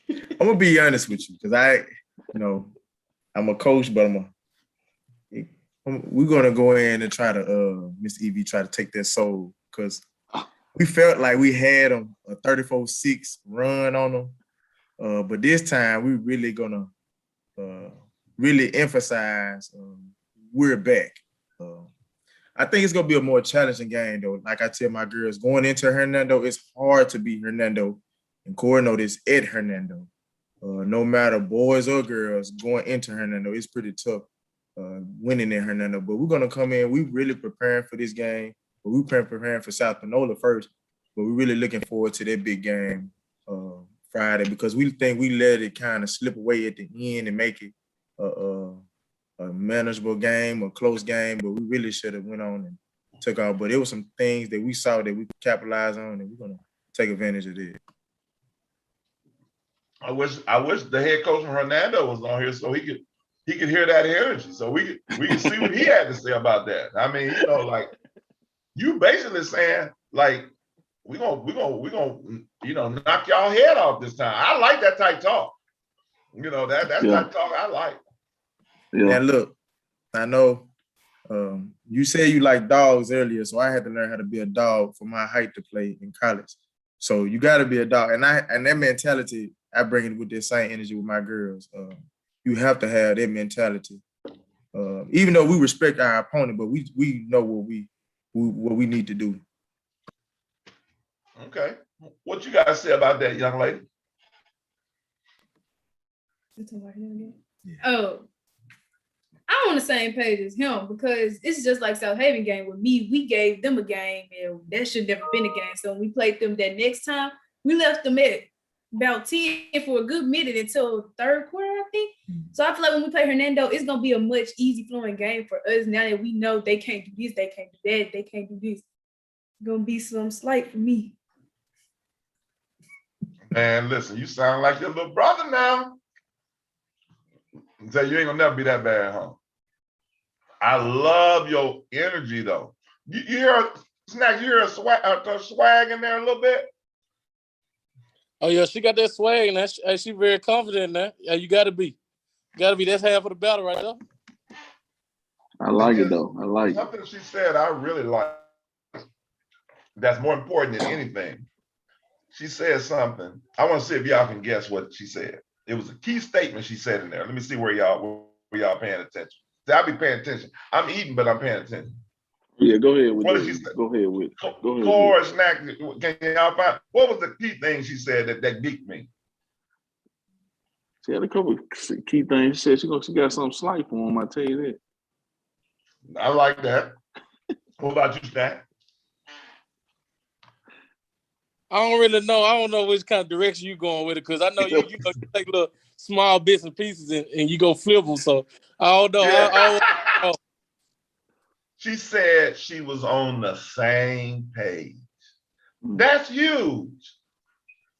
I'm gonna be honest with you because I'm a coach, but we're gonna go in and try to Miss Evie try to take that soul because we felt like we had them a 34-6 run on them, but this time we really gonna really emphasize we're back. I think it's gonna be a more challenging game though. Like I tell my girls, going into Hernando, it's hard to beat Hernando, and Coronado is at Hernando. No matter boys or girls going into Hernando, it's pretty tough winning in Hernando. But we're gonna come in. We really preparing for this game. But we're preparing for South Panola first. But we're really looking forward to that big game Friday because we think we let it kind of slip away at the end and make it a manageable game, a close game, but we really should have went on and took off. But it was some things that we saw that we could capitalize on, and we're gonna take advantage of it. I wish the head coach from Hernando was on here so he could hear that energy, so we could see what he had to say about that. I mean, like you basically saying like we gonna knock y'all head off this time. I like that type talk. That's type talk I like. Yeah. And look, I know you said you like dogs earlier, so I had to learn how to be a dog for my height to play in college. So you got to be a dog, and that mentality I bring it with the same energy with my girls. You have to have that mentality, even though we respect our opponent, but we know what we need to do. Okay, what you guys say about that, young lady? Yeah. Oh. I'm on the same page as him because it's just like South Haven game with me. We gave them a game and that should never been a game. So when we played them that next time, we left them at about 10 for a good minute until third quarter, I think. So I feel like when we play Hernando, it's going to be a much easy flowing game for us now that we know they can't do this, they can't do that, they can't do this. It's going to be some slight for me. Man, listen, you sound like your little brother now. So you ain't gonna never be that bad, huh? I love your energy, though. You hear Snack? You hear a swag in there a little bit? Oh yeah, she got that swag, and she very confident in that. Yeah, you gotta be. That's half of the battle right there. I like it though. I like something she said. I really like. That's more important than anything. She said something. I want to see if y'all can guess what she said. It was a key statement she said in there. Let me see where y'all paying attention. I'll be paying attention. I'm eating, but I'm paying attention. Yeah, go ahead with what that. Did she say? Go ahead with. Core Snack. Can y'all find what was the key thing she said that geeked me? She had a couple of key things. She said she got something slight for him. I tell you that. I like that. What about you, Snack? I don't really know. I don't know which kind of direction you going with it because I know you take little small bits and pieces and you go flip them. So I don't know. Yeah. I don't know. She said she was on the same page. That's huge.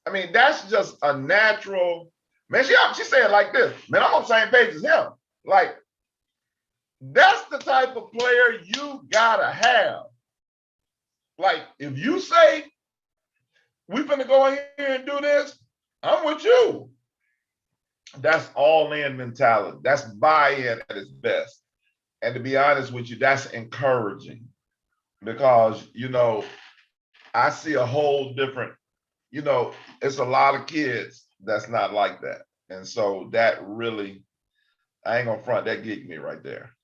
I mean, that's just a natural. Man, she said it like this. Man, I'm on the same page as him. Like, that's the type of player you gotta have. Like, if you say, we finna go in here and do this, I'm with you. That's all-in mentality. That's buy-in at its best. And to be honest with you, that's encouraging because, I see a whole different, it's a lot of kids that's not like that. And so that really, I ain't gonna front, that geeked me right there.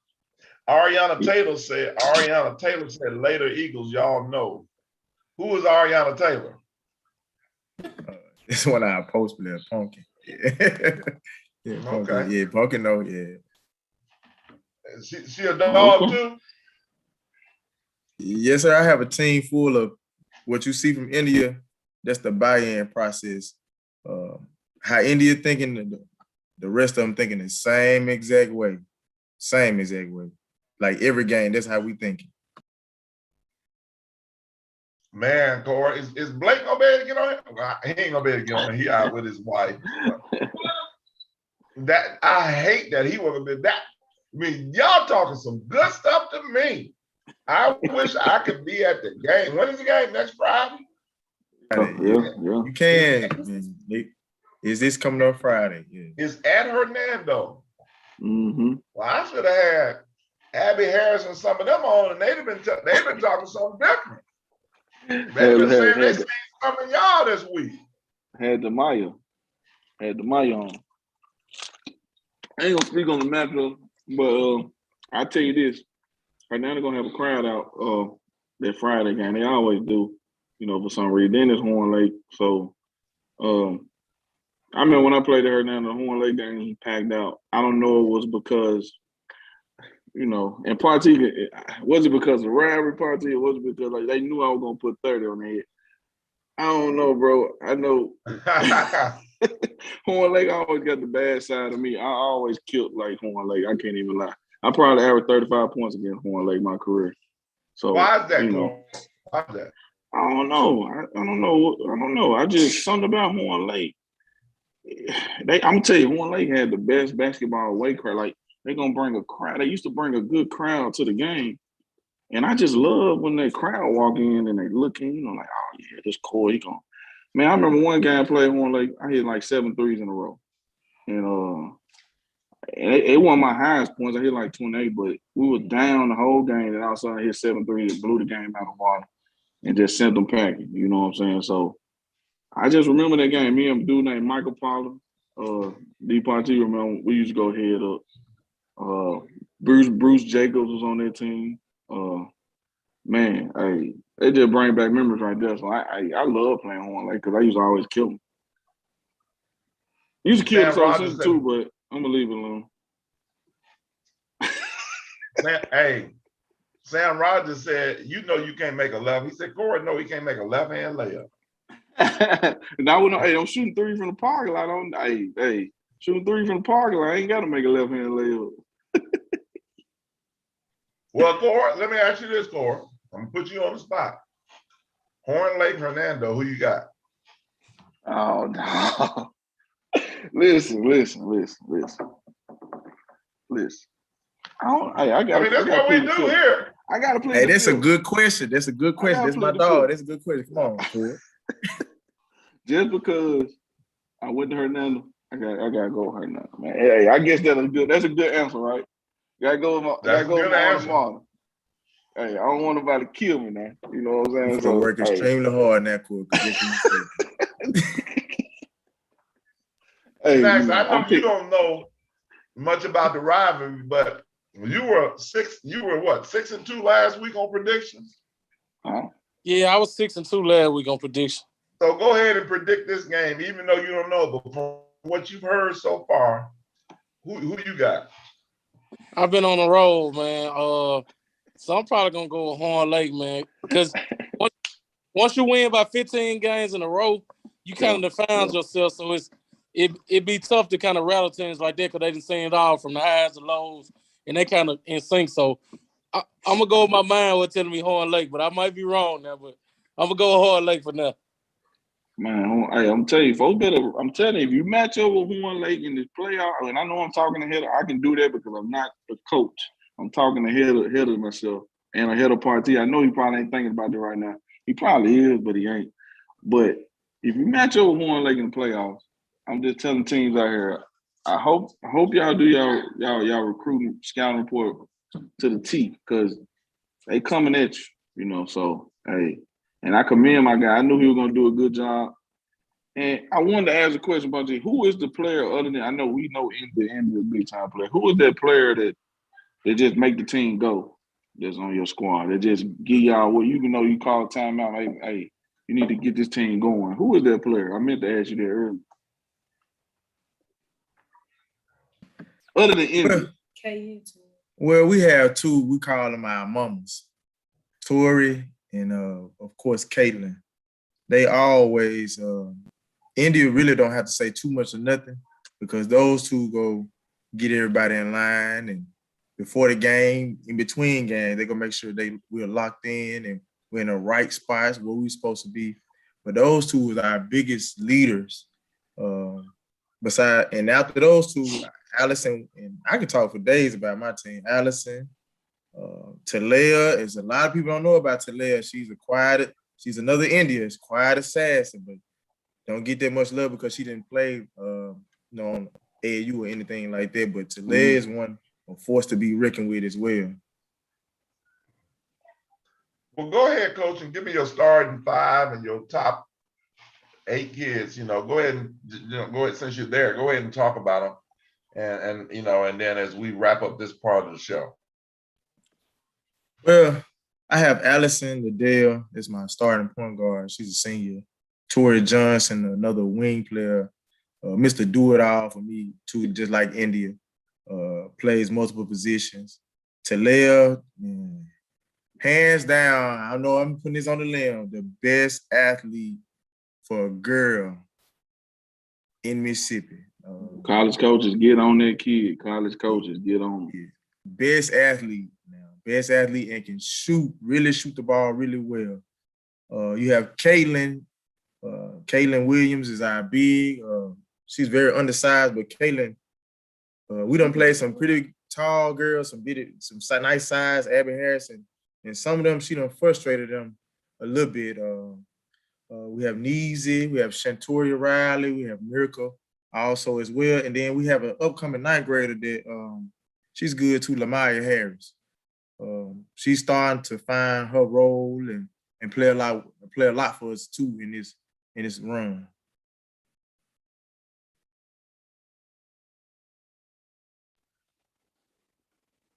Ariana Taylor said, later Eagles, y'all know. Who is Ariana Taylor? This one our post player, Talkin. Yeah, Okay. Yeah, Pocono, yeah. She a dog Okay. too? Yes, sir. I have a team full of what you see from India. That's the buy-in process. How India thinking, the rest of them thinking the same exact way. Same exact way. Like every game, that's how we thinking. Man, Corey, is Blake gonna be able to get on here? Well, he ain't gonna be able to get on here. He out with his wife. That I hate that he wasn't been that. I mean, y'all talking some good stuff to me. I wish I could be at the game. When is the game? Next Friday? Yeah. You can. Is this coming up Friday? Yeah. It's at Hernando. Mm-hmm. Well, I should have had Abby Harris and some of them on, and they've been talking something different. They've been saying they seen something y'all this week. Had the Maya on. I ain't gonna speak on the matchup, but I'll tell you this. Hernando gonna have a crowd out that Friday game. They always do, for some reason. Then it's Horn Lake. So I remember when I played at Hernando, the Horn Lake game, he packed out. I don't know it was because, and Party, was it because of the rivalry Party, or was it because they knew I was gonna put 30 on their head? I don't know, bro. I know Horn Lake always got the bad side of me. I always killed Horn Lake. I can't even lie. I probably averaged 35 points against Horn Lake my career. So why is that, Corey? Why is that? I don't know. I don't know. I just something about Horn Lake. I'm gonna tell you, Horn Lake had the best basketball away crowd. They're gonna bring a crowd. They used to bring a good crowd to the game. And I just love when that crowd walk in and they look in, oh yeah, this Corey, he gonna. Man, I remember one game I played Horn Lake, I hit 7 threes in a row. And it wasn't my highest points. I hit 28, but we were down the whole game, and all of a sudden I hit 7 threes and blew the game out of the water and just sent them packing. You know what I'm saying? So I just remember that game. Me and a dude named Michael Pollard, D Party, remember we used to go head up. Bruce Jacobs was on that team. Man, they just bring back memories right there. So I love playing Horn Lake because I used to always kill them. Used to kill the Rogers too, but I'm gonna leave it alone. Sam Rogers said, you can't make a left. He said, Corey, no, he can't make a left-hand layup. Now I'm shooting 3 from the parking lot. Shooting 3 from the parking lot. I ain't gotta make a left-hand layup. Well, Corey, let me ask you this, Corey. I'm gonna put you on the spot. Horn Lake, Hernando, who you got? Oh no. Listen. That's what we do here. I gotta play. Hey, that's a good question. That's my dog. That's a good question. Come on, Corey. Just because I went to Hernando, I gotta go with Hernando, man. Hey, I guess that's a good answer, right? Gotta go with my answer. Hey, I don't want nobody to kill me now. You know what I'm saying? So work extremely hard in that court. Hey, Max, I know you don't know much about the rivalry, but you were 6-2 last week on predictions? Yeah, I was 6-2 last week on predictions. So go ahead and predict this game, even though you don't know. But from what you've heard so far, who you got? I've been on the road, man. So I'm probably gonna go with Horn Lake, man, because once you win by 15 games in a row, you kind of define yourself. So it'd be tough to kind of rattle teams like that because they done seen it all from the highs and lows, and they kind of in sync. So I'm gonna go with my mind with telling me Horn Lake, but I might be wrong now. But I'm gonna go with Horn Lake for now. Man, I'm telling you, folks better. I'm telling you, if you match up with Horn Lake in this playoff, and I know I'm talking ahead, I can do that because I'm not the coach. I'm talking ahead of myself and ahead of Party. I know he probably ain't thinking about that right now. He probably is, but he ain't. But if you match up with Horn Lake in the playoffs, I'm just telling teams out here, I hope y'all do y'all recruiting scouting report to the T because they coming at you, So hey, and I commend my guy. I knew he was gonna do a good job. And I wanted to ask a question about you. Who is the player other than I know we know Indy a big time player? Who is that player that just make the team go? That's on your squad. They just give y'all what you call a timeout. Hey, you need to get this team going. Who is that player? I meant to ask you that earlier. Other than India. Well, we have two. We call them our mamas, Tori and of course Caitlin. They always India really don't have to say too much or nothing because those two go get everybody in line, and before the game, in between games, they gonna make sure we're locked in and we're in the right spots where we're supposed to be. But those two are our biggest leaders. And after those two, Allison, and I can talk for days about my team. Allison, Talea, is a lot of people don't know about Talea. She's another Indian. She's quiet assassin, but don't get that much love because she didn't play on AAU or anything like that. But Talea is one a force to be reckoned with as well. Well, go ahead, Coach, and give me your starting five and your top 8 kids. Go ahead since you're there. Go ahead and talk about them, and then as we wrap up this part of the show. Well, I have Allison Liddell as my starting point guard. She's a senior. Tori Johnson, another wing player. Mr. Do-It-All for me, too, just like India. Plays multiple positions. Talea, hands down, I know I'm putting this on the limb, the best athlete for a girl in Mississippi. College coaches, get on that kid. College coaches, get on him. Best athlete now. Best athlete and can really shoot the ball really well. You have Caitlin. Caitlin Williams is our big. She's very undersized, but Caitlin, we done played some pretty tall girls, some nice size, Abby Harrison, and some of them, she done frustrated them a little bit. We have Neezy, we have Shantoria Riley, we have Miracle also as well. And then we have an upcoming 9th grader that she's good too, Lamaya Harris. She's starting to find her role and play a lot for us too in this run.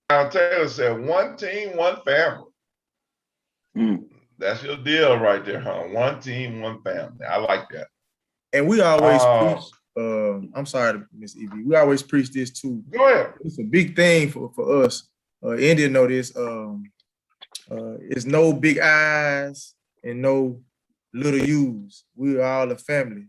Now Taylor said, one team, one family. That's your deal right there, huh? One team, one family. I like that. And we always preach, I'm sorry, Miss Evie, we always preach this too. Go ahead. It's a big thing for us. India know this. It's no big I's and no little U's. We're all a family.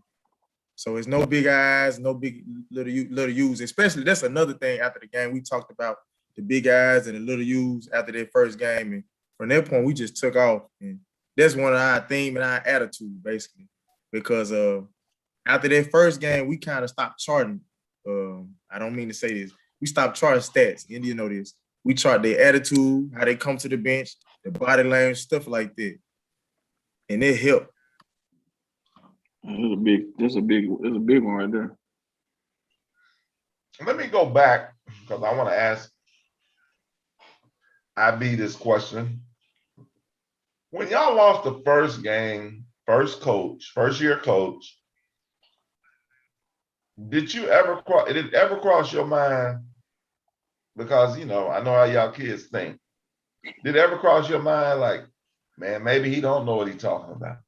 So it's no big I's, no big little U's. Especially, that's another thing after the game. We talked about the big I's and the little U's after their first game. And from that point, we just took off. And that's one of our theme and our attitude, basically. Because after that first game, we kind of stopped charting. I don't mean to say this. We stopped charting stats. India know this. We chart their attitude, how they come to the bench, the body language, stuff like that. And it helped. It's a big one right there. Let me go back because I want to ask IB this question. When y'all lost the first game, first year coach, did it ever cross your mind? Because I know how y'all kids think. Did it ever cross your mind like, man, maybe he don't know what he's talking about?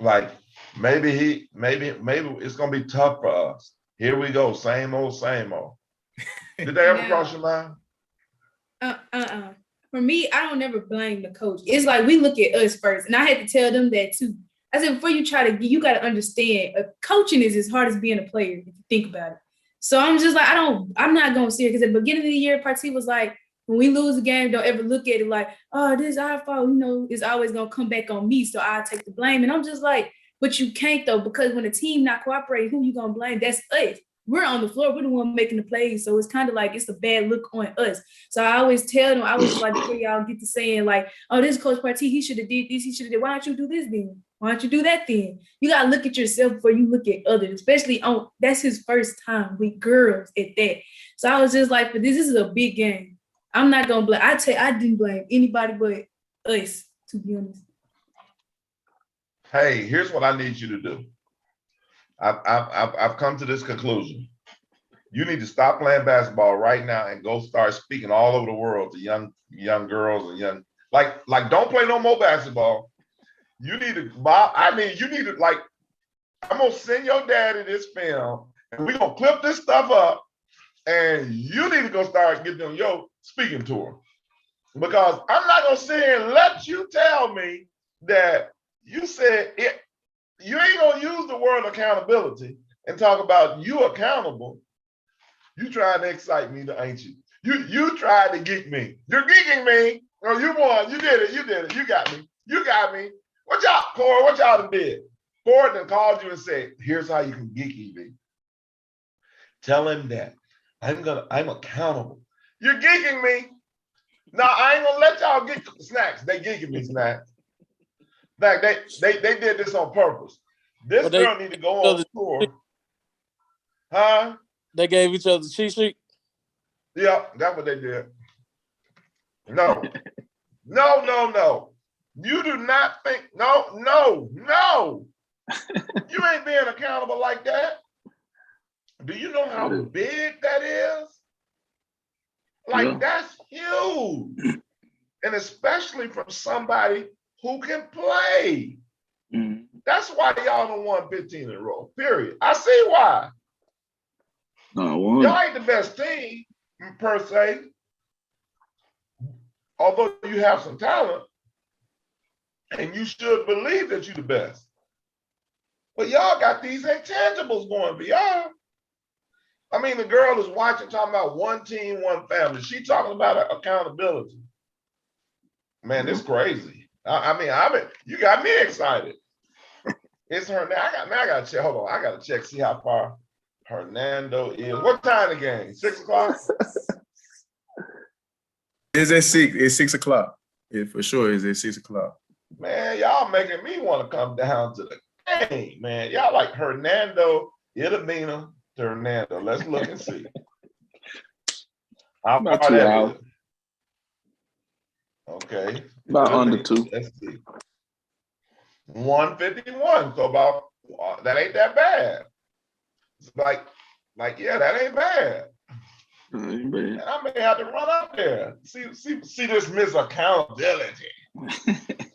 Like maybe it's gonna be tough for us. Here we go, same old, same old. Did they ever cross your mind? For me, I don't ever blame the coach. It's like we look at us first, and I had to tell them that too. I said, before you try to get, you got to understand, coaching is as hard as being a player, if you think about it. So I'm just like, I'm not going to see it, because at the beginning of the year, Party was like, when we lose a game, don't ever look at it like, oh, this is our fault. It's always going to come back on me, so I'll take the blame. And I'm just like, but you can't, though, because when the team not cooperating, who you going to blame? That's us. We're on the floor. We're the one making the plays. So it's kind of like it's a bad look on us. So I always tell them, I was like, before y'all get to saying like, oh, this Coach Party, he should have did this. He should have did. Why don't you do this then? Why don't you do that then? You got to look at yourself before you look at others, especially that's his first time with girls at that. So I was just like, but this is a big game. I'm not going to blame. I didn't blame anybody but us, to be honest. Hey, here's what I need you to do. I've come to this conclusion. You need to stop playing basketball right now and go start speaking all over the world to young girls and young, like don't play no more basketball. You need to, Bob. I mean, you need to, like, I'm gonna send your daddy this film And we're gonna clip this stuff up, and you need to go start getting on your speaking tour. Because I'm not gonna sit here and let you tell me that you said it. You ain't gonna use the word accountability and talk about you accountable. You trying to excite me, ain't you? You tried to geek me. You're geeking me. Oh, you won. You did it. You did it. You got me. You got me. What y'all, Corey? What y'all did? Corey then called you and said, "Here's how you can geek me. Tell him that I'm accountable." You're geeking me. No, I ain't gonna let y'all get snacks. They geeking me, snacks. Like they did this on purpose. This girl need to go on tour. Huh? They gave each other cheat sheet. Yeah, that's what they did. No. You do not think, no. You ain't being accountable like that. Do you know how big that is? Like, that's huge. And especially from somebody who can play. Mm. That's why y'all don't won 15 in a row, period. I see why. Y'all ain't the best team, per se. Although you have some talent, and you should believe that you're the best. But y'all got these intangibles going for y'all. I mean, the girl is watching, talking about one team, one family. She talking about accountability. Man, it's crazy. I mean, you got me excited. It's her now. I gotta check. Hold on, I gotta check, see how far Hernando is. What time the game? 6 o'clock? It's at 6. It's 6 o'clock. Yeah, for sure. It's at 6 o'clock. Man, y'all making me want to come down to the game, man. Y'all like Hernando, Itamina to Hernando. Let's look and see. How About far 2 that hours. is. Okay. About under 2. Let's see. 151. So about that ain't that bad. It's like yeah, that ain't bad. And I may have to run up there. See this Miss Accountability.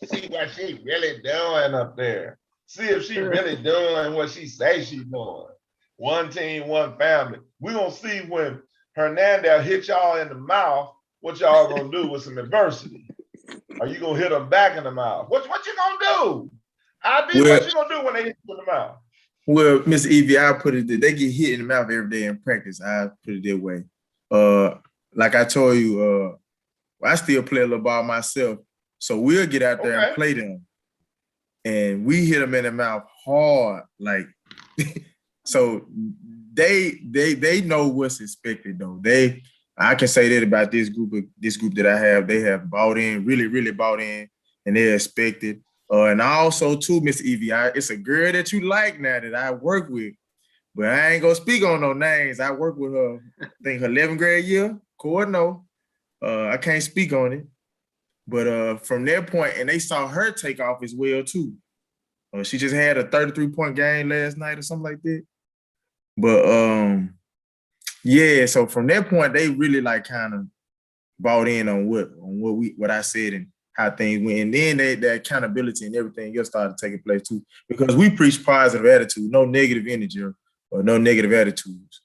See what she really doing up there. See if she really doing what she say she doing. One team, one family. We're gonna see when Hernandez hit y'all in the mouth, what y'all gonna do with some adversity. Are you gonna hit them back in the mouth? What you gonna do? What you gonna do when they hit you in the mouth? Well, Miss Evie, I put it, they get hit in the mouth every day in practice. I put it that way. Like I told you, I still play a little ball myself. So we'll get out there and play them. And we hit them in the mouth hard. Like, so they know what's expected though. I can say that about this group that I have. They have bought in, really, really bought in, and they're expected. And also too, Miss Evie, it's a girl that you like now that I work with. But I ain't gonna speak on no names. I work with her, I think her 11th grade year. Cord, no. I can't speak on it. But from their point, and they saw her take off as well too. She just had a 33-point game last night or something like that. But yeah, so from their point, they really like kind of bought in on what I said and how things went. And then the accountability and everything else started taking place too. Because we preach positive attitude, no negative energy or no negative attitudes.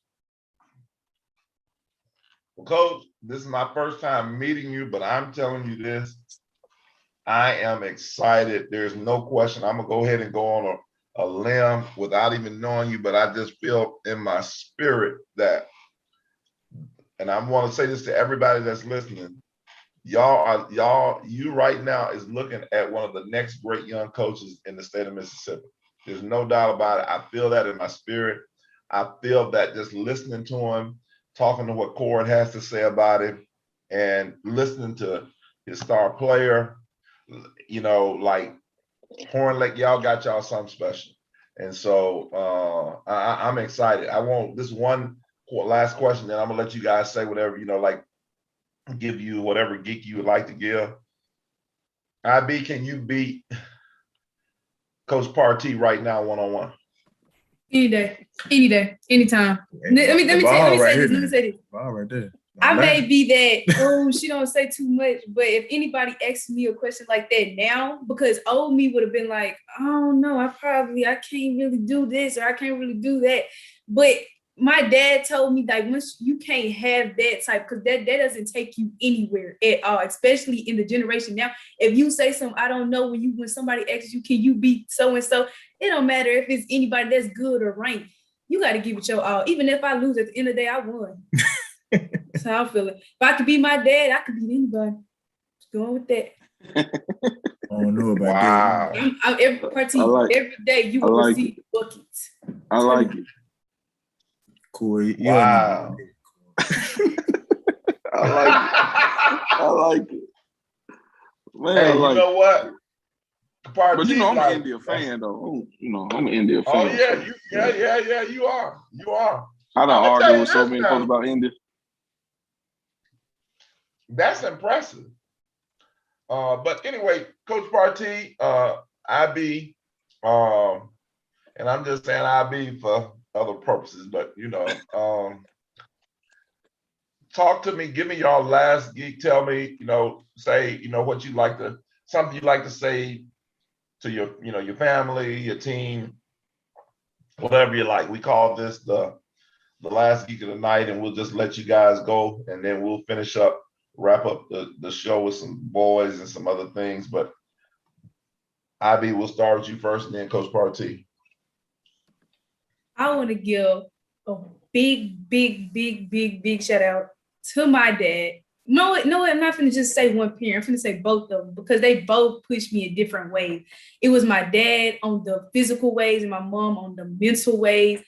Well, Coach, this is my first time meeting you, but I'm telling you this. I am excited. There's no question. I'm going to go ahead and go on a limb without even knowing you, but I just feel in my spirit that, and I want to say this to everybody that's listening, you right now is looking at one of the next great young coaches in the state of Mississippi. There's no doubt about it. I feel that in my spirit. I feel that just listening to him, talking to what Cord has to say about it, and listening to his star player, you know, like Horn Lake, y'all got y'all something special. And so I'm excited. I want this one last question, then I'm gonna let you guys say whatever, you know, like give you whatever geek you would like to give. IB, can you beat Coach Partee right now one-on-one? Any day, anytime. Let me say this. Ball right there. I may be that, she don't say too much, but if anybody asks me a question like that now, because old me would have been like, oh no, I can't really do this or I can't really do that. But my dad told me like once you can't have that type, because that doesn't take you anywhere at all, especially in the generation now. If you say something, I don't know, when somebody asks you, can you beat so and so? It don't matter if it's anybody that's good or ranked. You got to give it your all. Even if I lose, at the end of the day, I won. That's how I feel it. If I could be my dad, I could beat anybody. Just going with that. I don't know about Wow. I'm every party, every day you will receive buckets. I like it. Cool. Wow. I like it. I like it. Man, Hey, I like you know what? But you know, I'm an India fan though. I'm an India fan. Oh yeah, you are. You are. I done I'ma tell argued you with so this many now. folks about India. That's impressive. But anyway, Coach Partee, IB, and I'm just saying IB for other purposes, but you know, talk to me, give me your last geek, tell me, say, what you like to, something you'd like to say to your, your family, your team, whatever you like. We call this the last geek of the night, and we'll just let you guys go, and then we'll finish up, wrap up the show with some boys and some other things. But IB, we'll start with you first, and then Coach Partee. I want to give a big shout out to my dad. No, I'm not going to just say one parent. I'm going to say both of them because they both pushed me in different ways. It was my dad on the physical ways and my mom on the mental ways.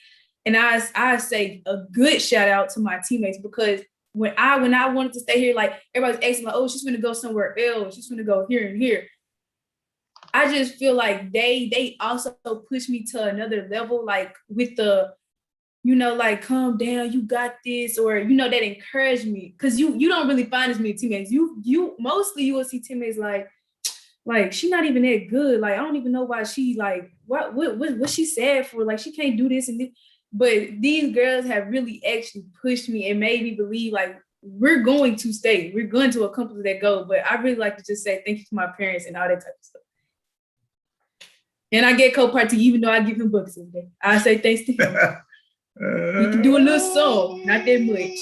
And I say a good shout out to my teammates because when I wanted to stay here, like everybody's asking, like, oh, she's going to go somewhere else. She's going to go here and here. I just feel like they also pushed me to another level, like with the, like, calm down, you got this, or, that encouraged me. Cause you don't really find as many teammates. You mostly you will see teammates like she not even that good. Like, I don't even know why she like, what she sad for? Like, she can't do this and this. But these girls have really actually pushed me and made me believe like we're going to stay. We're going to accomplish that goal. But I really like to just say thank you to my parents and all that type of stuff. And I get Coach Partee, even though I give him books every day. I say thanks to him. We can do a little song, not that much.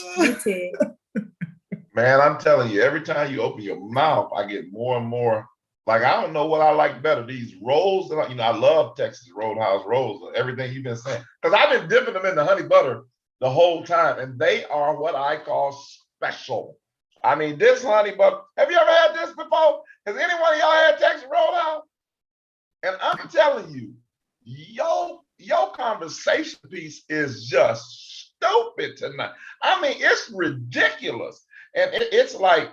Man, I'm telling you, every time you open your mouth, I get more and more. Like, I don't know what I like better. These rolls, I love Texas Roadhouse rolls, everything you've been saying. Because I've been dipping them in the honey butter the whole time, and they are what I call special. I mean, this honey butter, have you ever had this before? Has anyone of y'all had Texas Roadhouse? And I'm telling you, your conversation piece is just stupid tonight. I mean, it's ridiculous. And it's like,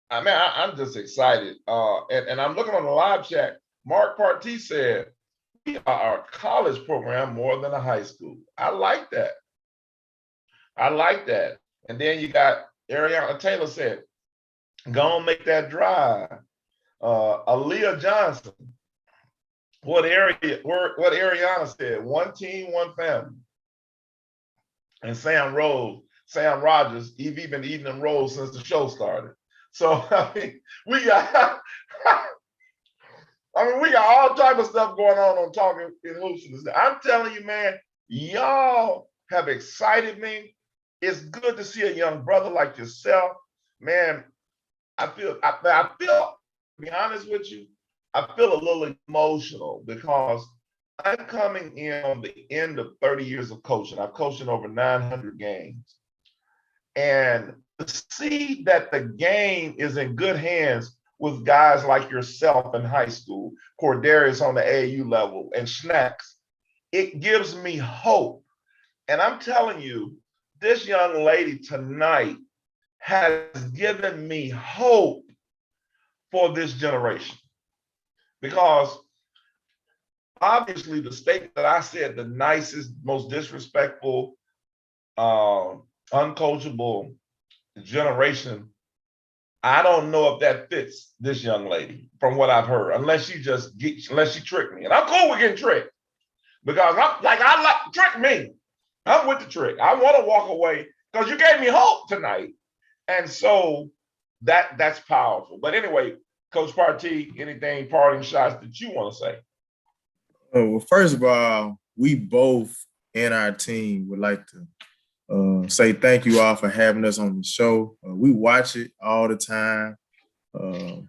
I mean, I'm just excited. And I'm looking on the live chat. Mark Partee said, we are a college program more than a high school. I like that. And then you got Ariana Taylor said, go and make that drive. Aaliyah Johnson. What Ariana said, one team, one family. And Sam Rogers, he's been eating them rolls since the show started. So I mean, we got all type of stuff going on Talking in Hoops. I'm telling you, man, y'all have excited me. It's good to see a young brother like yourself. Man, I feel, to be honest with you, I feel a little emotional because I'm coming in on the end of 30 years of coaching. I've coached in over 900 games. And to see that the game is in good hands with guys like yourself in high school, Cordarius on the AAU level, and Snacks, it gives me hope. And I'm telling you, this young lady tonight has given me hope for this generation. Because obviously the statement that I said, the nicest, most disrespectful, uncoachable generation, I don't know if that fits this young lady from what I've heard, unless she tricked me. And I'm cool with getting tricked because I like trick me. I'm with the trick. I want to walk away because you gave me hope tonight. And so that's powerful. But anyway, Coach Partee, anything parting shots that you want to say? Well, first of all, we both and our team would like to say thank you all for having us on the show. We watch it all the time.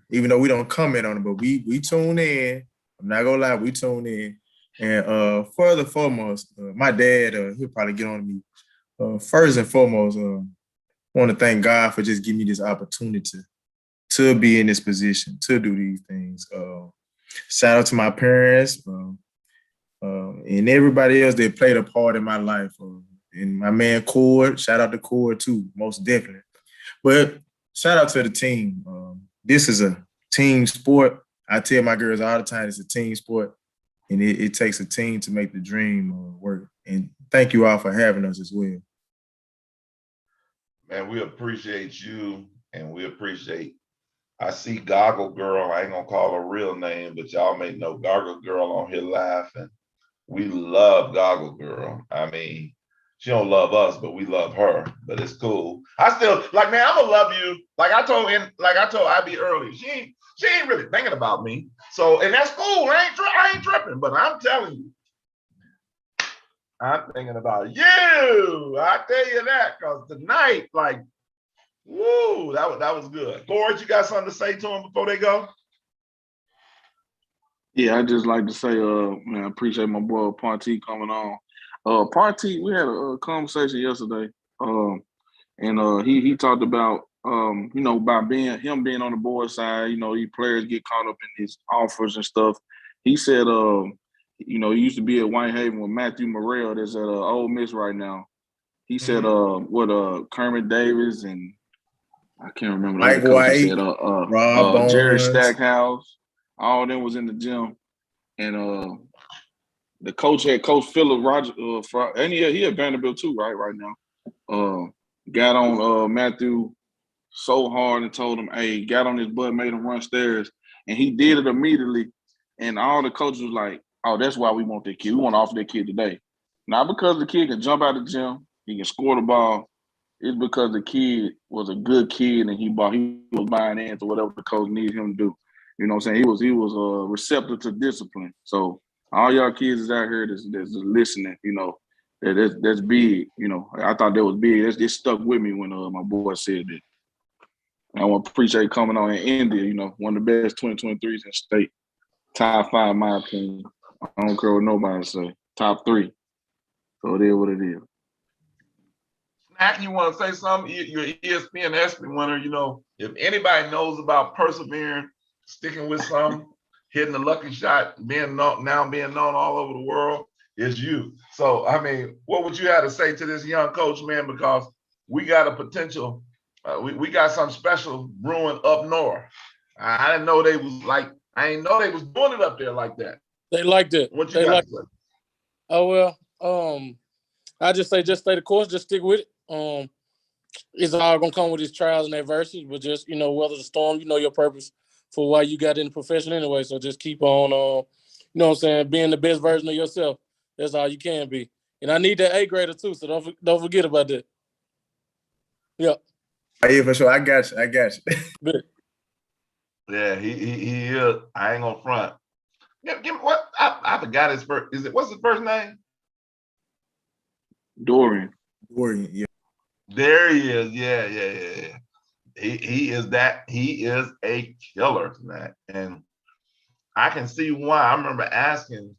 Even though we don't comment on it, but we tune in. I'm not gonna lie, we tune in. And further foremost, my dad, he'll probably get on me. First and foremost, I want to thank God for just giving me this opportunity to be in this position, to do these things. Shout out to my parents and everybody else that played a part in my life. And my man Cord, shout out to Cord too, most definitely. But shout out to the team. This is a team sport. I tell my girls all the time, it's a team sport, and it takes a team to make the dream work. And thank you all for having us as well. Man, we appreciate you, and we appreciate. I see Goggle Girl. I ain't gonna call her real name, but y'all may know Goggle Girl on here laughing. We love Goggle Girl. I mean, she don't love us, but we love her. But it's cool. I still like, man. I'm gonna love you. Like I told IB earlier. She ain't really thinking about me. So, and that's cool. I ain't tripping. But I'm telling you, I'm thinking about you. I tell you that, because tonight, like, woo, that was good. Gord, you got something to say to them before they go? Yeah, I just like to say, man, I appreciate my boy Party coming on. Party, we had a conversation yesterday, and he talked about about being on the board side. These players get caught up in these offers and stuff. He said, he used to be at Whitehaven with Matthew Morrell, that's at Ole Miss right now. He said, Kermit Davis and I can't remember Mike the coach. He White, said, Rob Jared Bowens. Stackhouse. All of them was in the gym, and the coach had Coach Philip Roger, and he at Vanderbilt too, right now. Got on Matthew so hard and told him, hey, got on his butt, made him run stairs, and he did it immediately. And all the coaches was like, oh, that's why we want that kid. We want to offer that kid today. Not because the kid can jump out of the gym, he can score the ball. It's because the kid was a good kid and he was buying into whatever the coach needed him to do. You know what I'm saying? He was receptive to discipline. So all y'all kids is out here that's listening, that's big. I thought that was big. That stuck with me when my boy said that. And I want to appreciate coming on in India, one of the best 2023s in state. Top 5, in my opinion. I don't care what nobody say. Top 3. So it is what it is. Snack, you want to say something? You're an ESPN ESPY winner. If anybody knows about persevering, sticking with something, hitting the lucky shot, being known all over the world, it's you. So, I mean, what would you have to say to this young coach, man? Because we got a potential, we got something special brewing up north. I didn't know they was like, I didn't know they was doing it up there like that. They liked it. What you got to say? Oh, well, I just say, just stay the course, just stick with it. It's all gonna come with its trials and adversities, but just weather the storm. You know your purpose for why you got in the profession anyway. So just keep on, what I'm saying, being the best version of yourself. That's all you can be. And I need that A grader too, so don't forget about that. Yeah. Yeah, for sure. I got you. Yeah, he is. I ain't gonna front. Give me what I forgot his first. What's his first name? Dorian, yeah. There he is. Yeah. He is that. He is a killer, man. And I can see why. I remember asking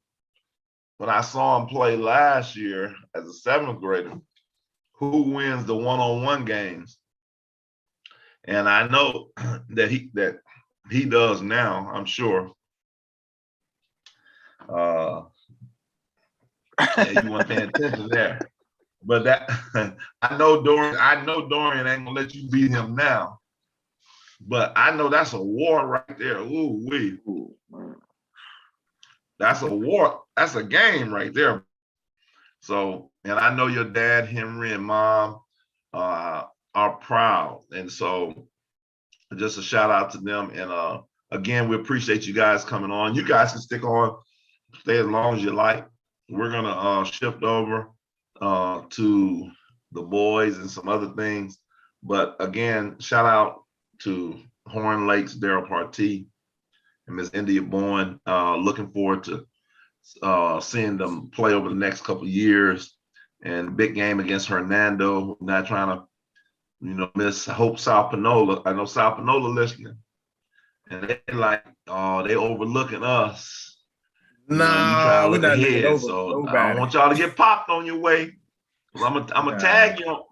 when I saw him play last year as a 7th grader, who wins the one-on-one games? And I know that he does now, I'm sure. Yeah, you weren't paying attention there. But that I know Dorian ain't gonna let you beat him now. But I know that's a war right there. Ooh, wee. That's a war. That's a game right there. So, and I know your dad, Henry, and mom are proud. And so just a shout out to them. And again, we appreciate you guys coming on. You guys can stick on, stay as long as you like. We're gonna shift over to the boys and some other things. But again, shout out to Horn Lakes, Daryl Partee, and Miss India Bourne. Looking forward to seeing them play over the next couple of years. and big game against Hernando. Not trying to, miss Hope South Panola. I know South Panola listening, and they like, oh, they overlooking us. You try Nah, to we're look not looking ahead. over So I don't nobody. want y'all to get popped on your way. I'm gonna tag you.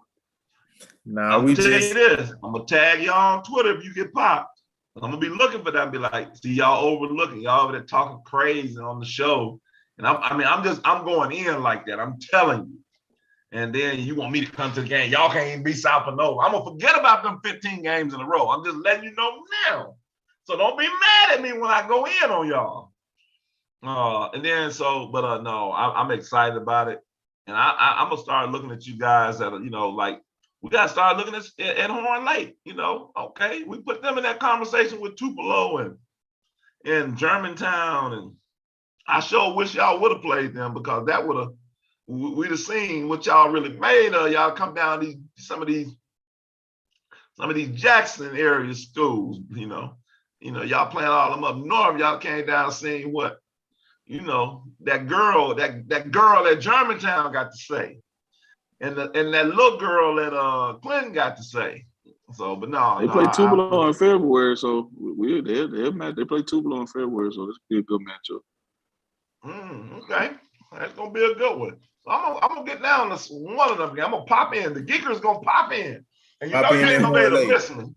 Nah, I'm we gonna tell you just this. I'm gonna tag y'all on Twitter if you get popped. I'm gonna be looking for that and be like, see y'all overlooking, y'all over there talking crazy on the show. And I'm going in like that. I'm telling you. And then you want me to come to the game. Y'all can't even beat South Panola. I'm gonna forget about them 15 games in a row. I'm just letting you know now. So don't be mad at me when I go in on y'all. No, I'm excited about it. And I'm gonna start looking at you guys that are, like we gotta start looking at Horn Lake, okay. We put them in that conversation with Tupelo and Germantown, and I sure wish y'all would have played them because that would have we'd have seen what y'all really made of. Y'all come down some of these Jackson area schools, y'all playing all them up north. Y'all came down and seen what that girl at Germantown got to say, and that little girl at Clinton got to say. So, but no, They play Tupelo in February, so they play Tupelo in February, so this will be a good matchup. Okay, that's gonna be a good one. So I'm gonna get down to one of them. I'm gonna pop in. The Geeker's gonna pop in, and you ain't gonna be able to miss me.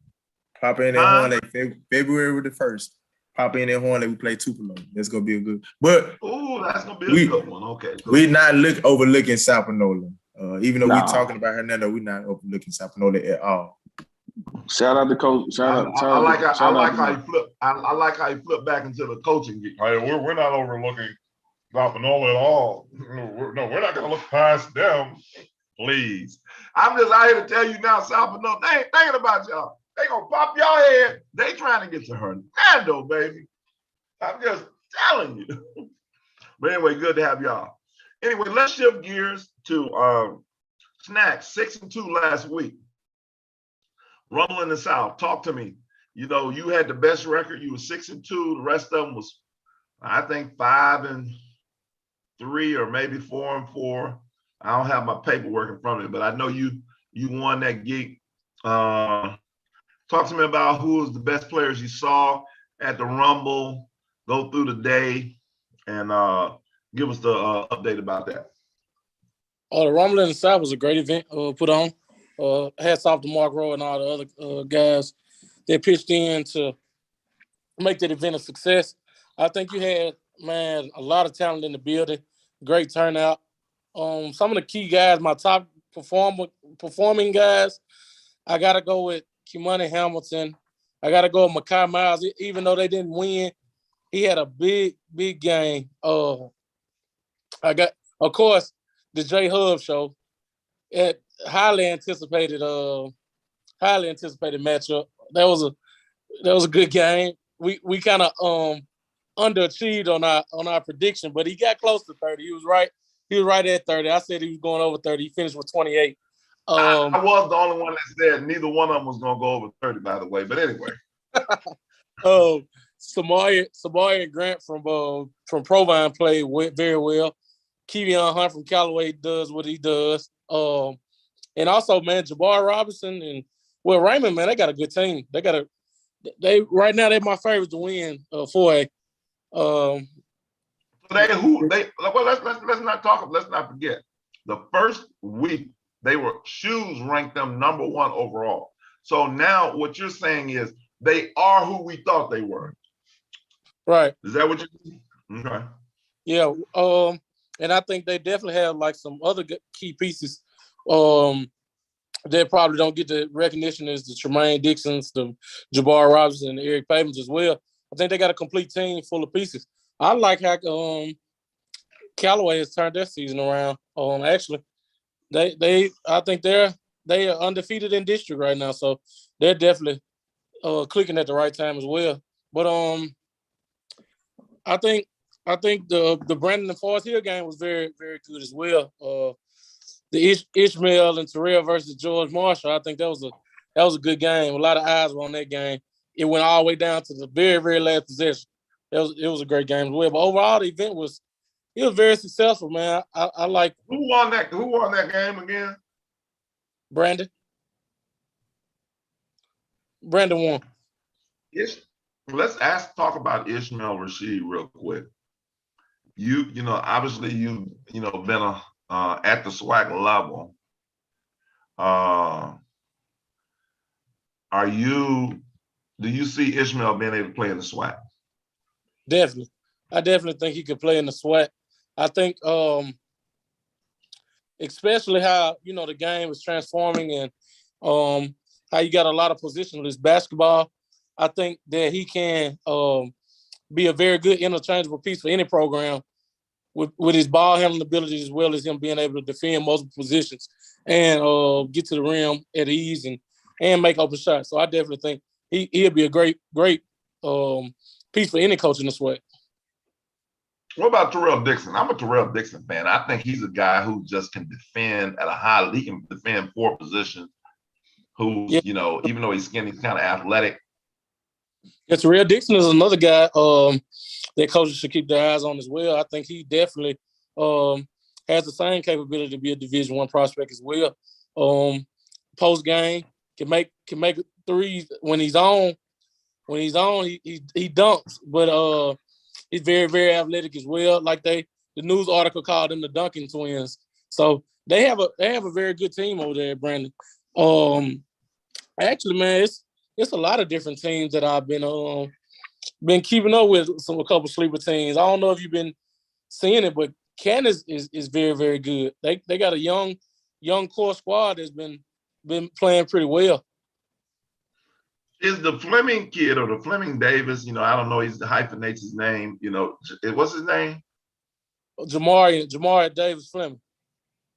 Pop in at Horn Lake, February the 1st. Pop in at Horn Lake, we play Tupelo. That's gonna be a good. But that's gonna be a good one. Okay, cool. We're not overlooking South Panola. Even though we're talking about Hernando, we're not overlooking South Panola at all. Shout out to coach. I like how you flip. I like how you flip back into the coaching. We're not overlooking South Panola at all. We're not going to look past them. Please, I'm just out here to tell you now, South Panola, they ain't thinking about y'all. They gonna pop your head. They trying to get to Hernando, baby. I'm just telling you. But anyway, good to have y'all. Anyway, let's shift gears to Snacks 6-2 last week. Rumble in the South. Talk to me. You had the best record. You were 6-2. The rest of them was, I think, 5-3 or maybe 4-4. I don't have my paperwork in front of me, but I know you won that gig. Talk to me about who was the best players you saw at the Rumble. Go through the day and give us the update about that. The Rumble in the South was a great event put on. Hats off to Mark Rowe and all the other guys that pitched in to make that event a success. I think you had, a lot of talent in the building. Great turnout. Some of the key guys, my top performing guys, I got to go with Kimani Hamilton. I got to go with Makai Miles. Even though they didn't win, he had a big, big game. I got, of course, the J Hub show. It highly anticipated matchup. That was a good game. We kind of underachieved on our prediction, but he got close to 30. He was right. He was right at 30. I said he was going over 30. He finished with 28. I was the only one that said neither one of them was going to go over 30, by the way. But anyway. Samari Grant from Provine played very well. Kevion Hunt from Callaway does what he does. And also, Jabbar Robinson and Raymond, they got a good team. Right now they're my favorites to win 4A. Let's not forget. The first week shoes ranked them number 1 overall. So now what you're saying is they are who we thought they were. Right. Is that what you're okay? Yeah. And I think they definitely have like some other key pieces that probably don't get the recognition as the Tremaine Dixons, the Jabbar Robinson, and Eric Pavins as well. I think they got a complete team full of pieces. I like how Callaway has turned their season around. Actually, I think they are undefeated in district right now, so they're definitely clicking at the right time as well. But I think the Brandon and Forest Hill game was very, very good as well. The Ishmael and Terrell versus George Marshall, I think that was a good game. A lot of eyes were on that game. It went all the way down to the very, very last possession. It was a great game as well. But overall, the event was he was very successful, man. I like Who won that game again? Brandon. Brandon won. Let's talk about Ishmael Rashid real quick. You know, obviously been at the SWAC level. Do you see Ishmael being able to play in the SWAC? Definitely. I definitely think he could play in the SWAC. I think especially how, the game is transforming and how you got a lot of positionless basketball. I think that he can be a very good interchangeable piece for any program with his ball handling abilities as well as him being able to defend multiple positions and get to the rim at ease and make open shots. So I definitely think he'll be a great piece for any coach in the SWAC. What about Terrell Dixon? I'm a Terrell Dixon fan. I think he's a guy who just can defend at a high level. He can defend 4 positions. Who's, even though he's skinny, he's kind of athletic. Yeah, Terrell Dixon is another guy that coaches should keep their eyes on as well. I think he definitely has the same capability to be a Division I prospect as well. Post game can make threes when he's on. When he's on, he dunks, but he's very, very athletic as well. Like the news article called them the Dunking Twins. So they have a very good team over there, Brandon. Actually, man, it's a lot of different teams that I've been keeping up with. A couple sleeper teams. I don't know if you've been seeing it, but Candace is very, very good. They got a young core squad that's been playing pretty well. Is the Fleming kid or the Fleming Davis, I don't know, he hyphenates his name, what's his name? Jamari Davis Fleming.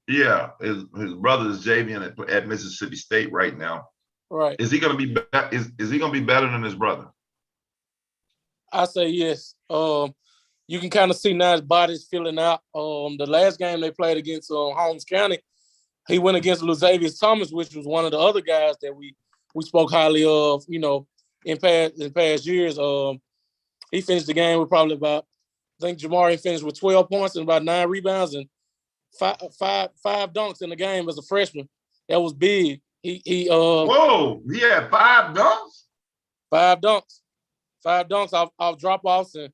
Yeah, his brother is Javian at Mississippi State right now. Right. Is he going to be is he going to be better than his brother? I say yes. You can kind of see now his body's filling out. The last game they played against Holmes County, he went against Luzavius Thomas, which was one of the other guys that we spoke highly of, in past years. He finished the game with probably about, I think Jamari finished with 12 points and about 9 rebounds and five dunks in the game as a freshman. That was big. Whoa, he had 5 dunks? 5 dunks. 5 dunks off drop-offs and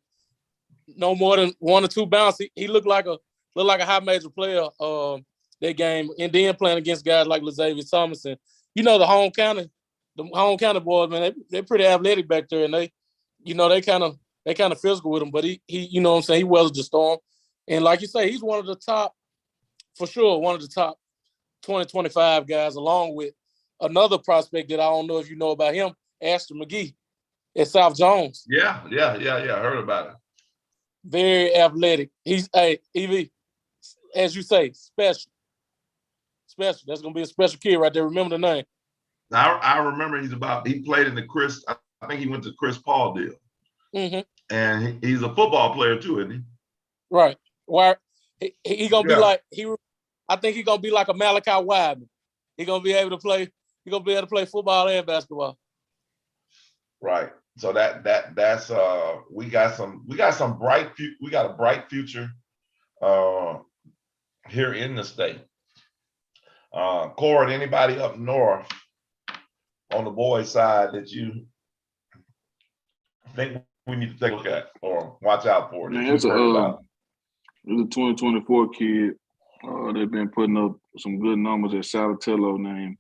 no more than 1 or 2 bounces. He looked like a high major player that game, and then playing against guys like Luzavius Thomas and the home county boys, man, they're pretty athletic back there, and they kind of physical with him. But he you know what I'm saying, he weathers the storm, and like you say, he's one of the top 20-25 guys, along with another prospect that I don't know if you know about him, Astor McGee at South Jones. Yeah. I heard about it. Very athletic. He's EV, as you say, special. That's gonna be a special kid right there. Remember the name. I remember he played in I think he went to Chris Paul deal. Mm-hmm. And he's a football player too, isn't he? Right. Why he gonna be like I think he's gonna be like a Malachi Wideman. He's gonna be able to play football and basketball. Right. So that's we got a bright future here in the state. Cord, anybody up north on the boys' side that you think we need to take a look at or watch out for? Man, it's a 2024 kid. They've been putting up some good numbers at Salatello named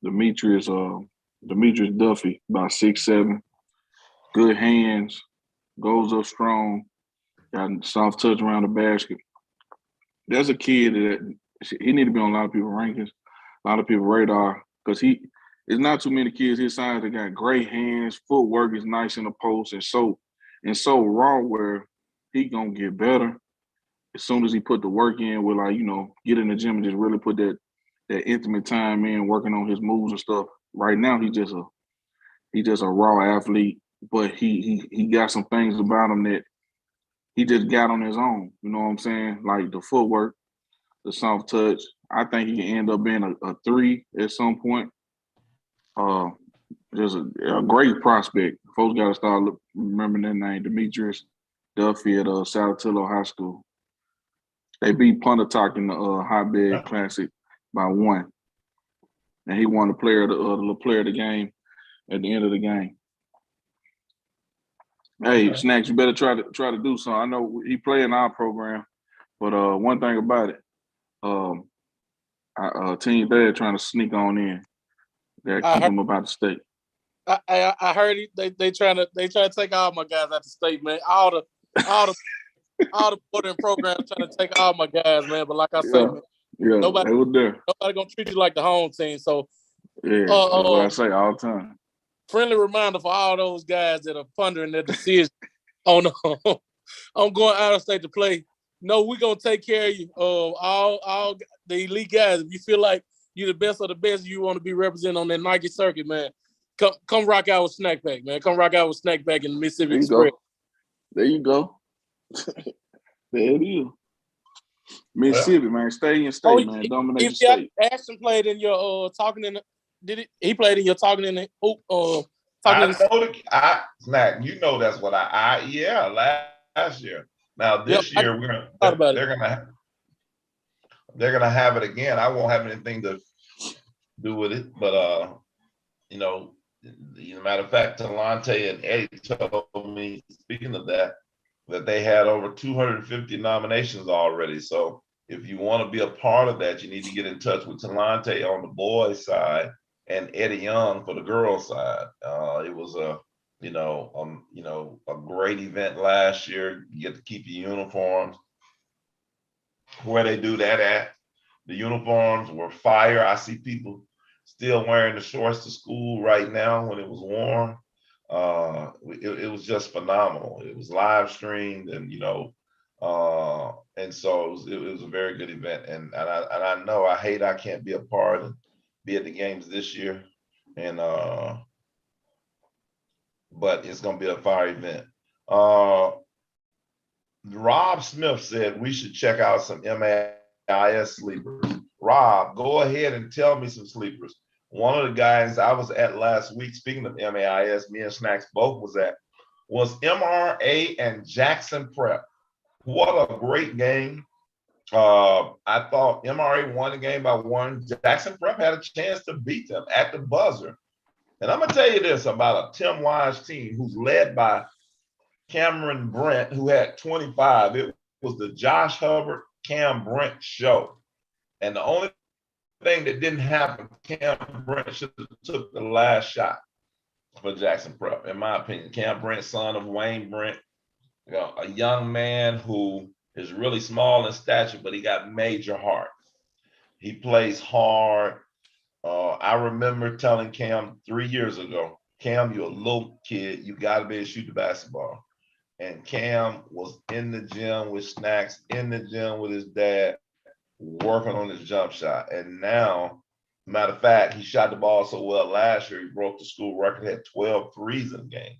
Demetrius Duffy, about 6'7", good hands, goes up strong, got soft touch around the basket. There's a kid that he need to be on a lot of people's rankings, a lot of people's radar, because there's not too many kids his size that got great hands, footwork is nice in the post, and so raw where he gonna get better as soon as he put the work in with get in the gym and just really put that intimate time in, working on his moves and stuff. Right now he's just a raw athlete, but he got some things about him that he just got on his own. You know what I'm saying? Like the footwork, the soft touch. I think he can end up being a 3 at some point. Just a great prospect. Folks got to start remembering that name, Demetrius Duffy at Salatello High School. They beat Punta in the Hotbed Classic by 1, and he won the player of the game at the end of the game. Hey, Snacks, you better try to do something. I know he play in our program, but one thing about it, our team there trying to sneak on in. They're keep them about the state. I heard they trying to take all my guys out the state, man. All the sporting programs trying to take all my guys, man. But like I say, man, they were there. Nobody gonna treat you like the home team. So that's what I say all the time. Friendly reminder for all those guys that are pondering their decision on going out of state to play. No, we're gonna take care of you. All the elite guys. If you feel like you're the best of the best, you want to be represented on that Nike circuit, man. Come rock out with Snackback, man. Come rock out with Snackback in the Mississippi Express. There you go. There it is. Mississippi, man. Stay in state, man. Dominate the state. Ashton played in your talking in the. Did it? He played in your talking in the. Snack. You know that's what last year. Now this year they're gonna have it again. I won't have anything to do with it, but matter of fact, Talante and Eddie told me, speaking of that they had over 250 nominations already. So if you want to be a part of that, you need to get in touch with Talante on the boys' side and Eddie Young for the girls' side. It was a great event last year. You get to keep your uniforms. Where they do that at, the uniforms were fire. I see people still wearing the shorts to school right now when it was warm. It was just phenomenal. It was live streamed, and and so it was a very good event. And I know I can't be a part and be at the games this year, and but it's gonna be a fire event. Rob Smith said we should check out some MAIS sleepers. Rob, go ahead and tell me some sleepers. One of the guys I was at last week, speaking of MAIS, me and Snacks both was MRA and Jackson Prep. What a great game. I thought MRA won the game by 1. Jackson Prep had a chance to beat them at the buzzer. And I'm going to tell you this about a Tim Wise team who's led by Cameron Brent, who had 25. It was the Josh Hubbard, Cam Brent show. And the only thing that didn't happen, Cam Brent should have took the last shot for Jackson Prep, in my opinion. Cam Brent, son of Wayne Brent, a young man who is really small in stature, but he got major heart. He plays hard. I remember telling Cam 3 years ago, Cam, you're a little kid. You got to be able to shoot the basketball. And Cam was in the gym with Snacks, in the gym with his dad, working on his jump shot. And now, matter of fact, he shot the ball so well last year, he broke the school record, had 12 threes in the game,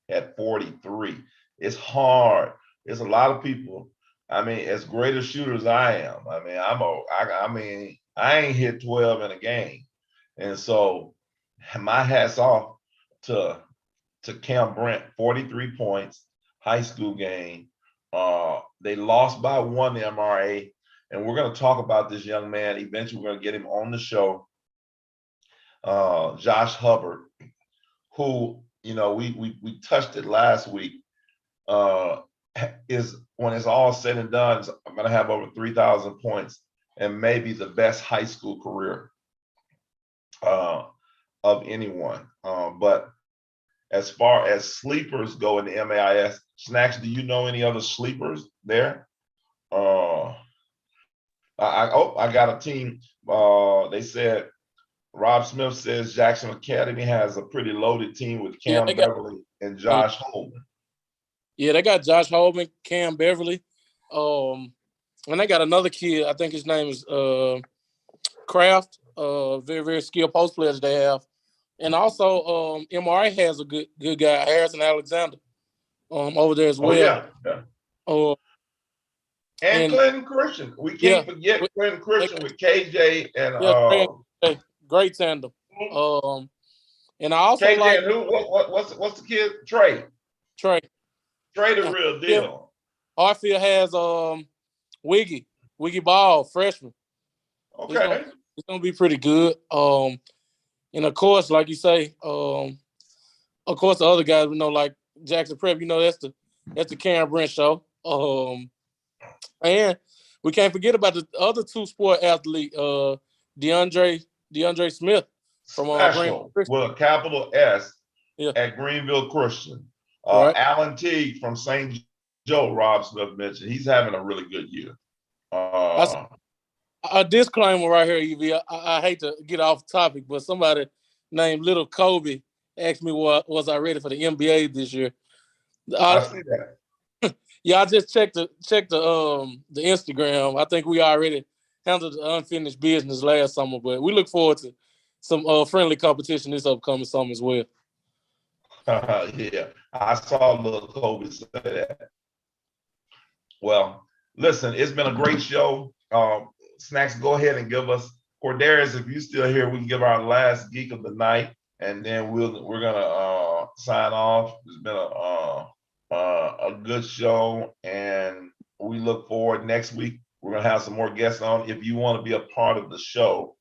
had 43. It's hard. There's a lot of people. I mean, as great a shooter as I am, I ain't hit 12 in a game. And so my hat's off to Cam Brent, 43 points, high school game. They lost by 1 to MRA. And we're going to talk about this young man. Eventually, we're going to get him on the show. Josh Hubbard, who, we touched it last week, is, when it's all said and done, I'm going to have over 3,000 points and maybe the best high school career of anyone. But as far as sleepers go in the MAIS, Snacks, do you know any other sleepers there? I got a team. They said Rob Smith says Jackson Academy has a pretty loaded team with Cam Beverly and Josh Holman. Yeah, they got Josh Holman, Cam Beverly, and they got another kid. I think his name is Kraft. Very, very skilled post players they have, and also MRA has a good guy, Harrison Alexander, over there as well. And Clinton Christian. We can't forget Clinton Christian with KJ and great tandem. And I also KJ like and who? What's the kid? Trey. Trey the real deal. Hartfield has Wiggy. Wiggy Ball, freshman. Okay. He's gonna be pretty good. And of course, like you say, of course the other guys we know, like Jackson Prep, that's the Karen Brent show. And we can't forget about the other two sport athlete, DeAndre Smith from Greenville Special Christian. with a capital S Yeah. at Greenville Christian. Right. Alan Teague from St. Joe, Rob Smith mentioned, he's having a really good year. A disclaimer right here, Evie. I hate to get off topic, but somebody named Little Kobe asked me, was I ready for the NBA this year? I see that. Yeah, I just checked the Instagram. I think we already handled the unfinished business last summer, but we look forward to some friendly competition this upcoming summer as well. Yeah, I saw little Kobe say that. Well, listen, it's been a great show. Snacks, go ahead and give us, Cordarius, if you're still here, we can give our last geek of the night, and then we're gonna sign off. It's been a good show, and we look forward next week. We're gonna have some more guests on. If you want to be a part of the show,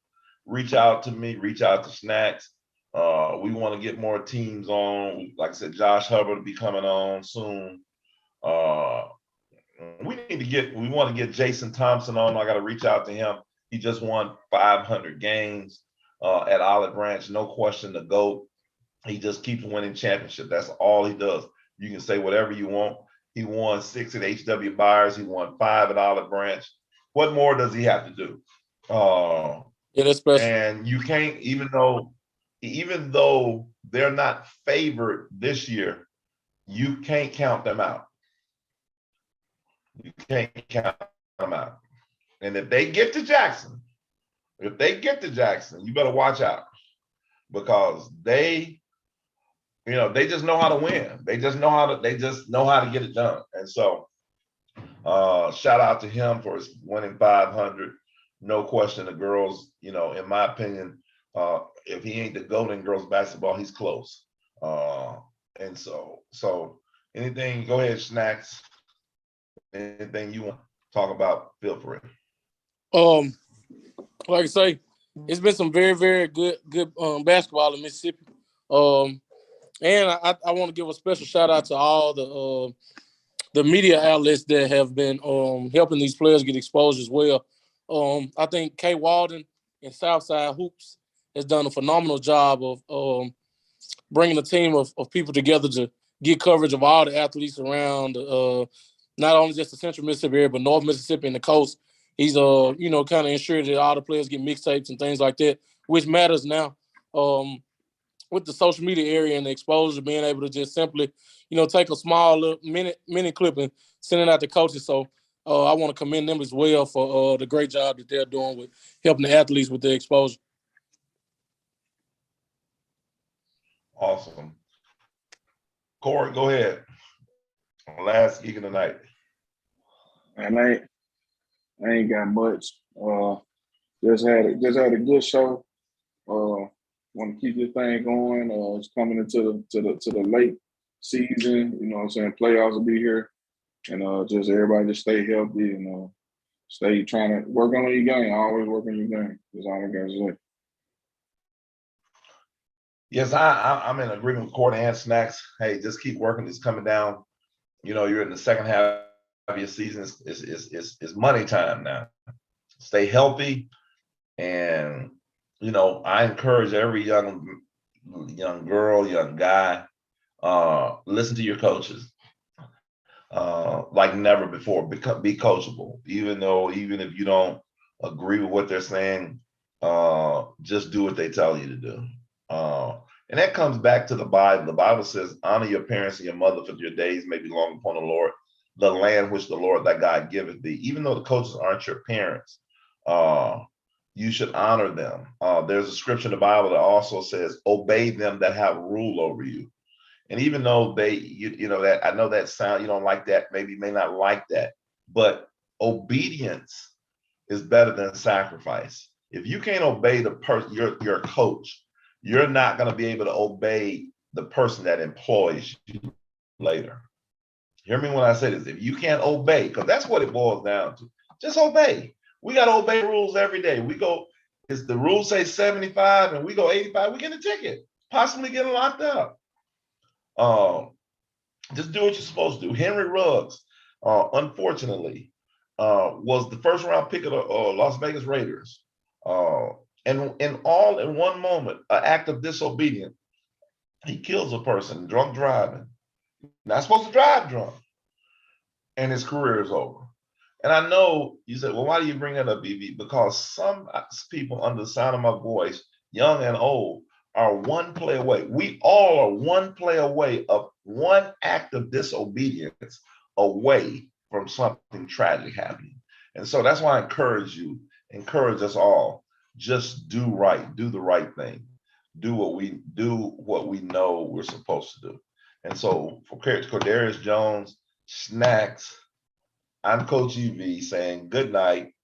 reach out to me, reach out to Snacks. We want to get more teams on. Like I said, Josh Hubbard will be coming on soon. We want to get Jason Thompson on. I got to reach out to him. He just won 500 games at Olive Branch. No question, the GOAT. He just keeps winning championship. That's all he does. You can say whatever you want. He won 6 at HW Byers. He won 5 at Olive Branch. What more does he have to do? Yeah, that's special. And you can't, even though they're not favored this year, you can't count them out. You can't count them out. And if they get to Jackson, you better watch out, because they just know how to win. They just know how to get it done. And so shout out to him for his winning 500. No question, the girls, in my opinion, if he ain't the GOAT in girls basketball, he's close. And so anything, go ahead, Snacks. Anything you want to talk about, feel free. Like I say, it's been some very, very good basketball in Mississippi. And I want to give a special shout out to all the media outlets that have been helping these players get exposure as well. I think Kay Walden and Southside Hoops has done a phenomenal job of bringing a team of people together to get coverage of all the athletes around not only just the Central Mississippi area, but North Mississippi and the coast. He's kind of ensured that all the players get mixtapes and things like that, which matters now. With the social media area and the exposure, being able to just simply, take a small little mini clip and send it out to coaches. So I want to commend them as well for the great job that they're doing with helping the athletes with their exposure. Awesome. Corey, go ahead. Last geek of the night. And I ain't got much. Just had a good show. Want to keep this thing going. It's coming into the late season. You know what I'm saying? Playoffs will be here, and just everybody just stay healthy and stay trying to work on your game. Always work on your game. That's all I got to say. Yes, I'm in agreement with Corey and Snacks. Hey, just keep working. It's coming down. You're in the second half of your season. It's money time now. Stay healthy, and I encourage every young girl, young guy, listen to your coaches like never before. Be coachable, even if you don't agree with what they're saying. Just do what they tell you to do. And that comes back to the Bible. The Bible says, honor your parents and your mother, for your days may be long upon the Lord, the land which the Lord thy God giveth thee. Even though the coaches aren't your parents, you should honor them. There's a scripture in the Bible that also says, obey them that have rule over you. And even though that I know that sound, you don't like that, maybe you may not like that, but obedience is better than sacrifice. If you can't obey the person, your coach, you're not going to be able to obey the person that employs you later. Hear me when I say this. If you can't obey, because that's what it boils down to. Just obey. We got to obey rules every day. We go, if the rules say 75 and we go 85, we get a ticket, possibly getting locked up. Just do what you're supposed to do. Henry Ruggs, unfortunately, was the first round pick of the Las Vegas Raiders. And in one moment, an act of disobedience, he kills a person, drunk driving. Not supposed to drive drunk. And his career is over. And I know you said, well, why do you bring that up, BB? Because some people under the sound of my voice, young and old, are one play away. We all are one play away of one act of disobedience away from something tragic happening. And so that's why I encourage us all, just do right, do the right thing, do what we know we're supposed to do. And so for Cordarius Jones, Snacks, I'm Coach EV saying good night.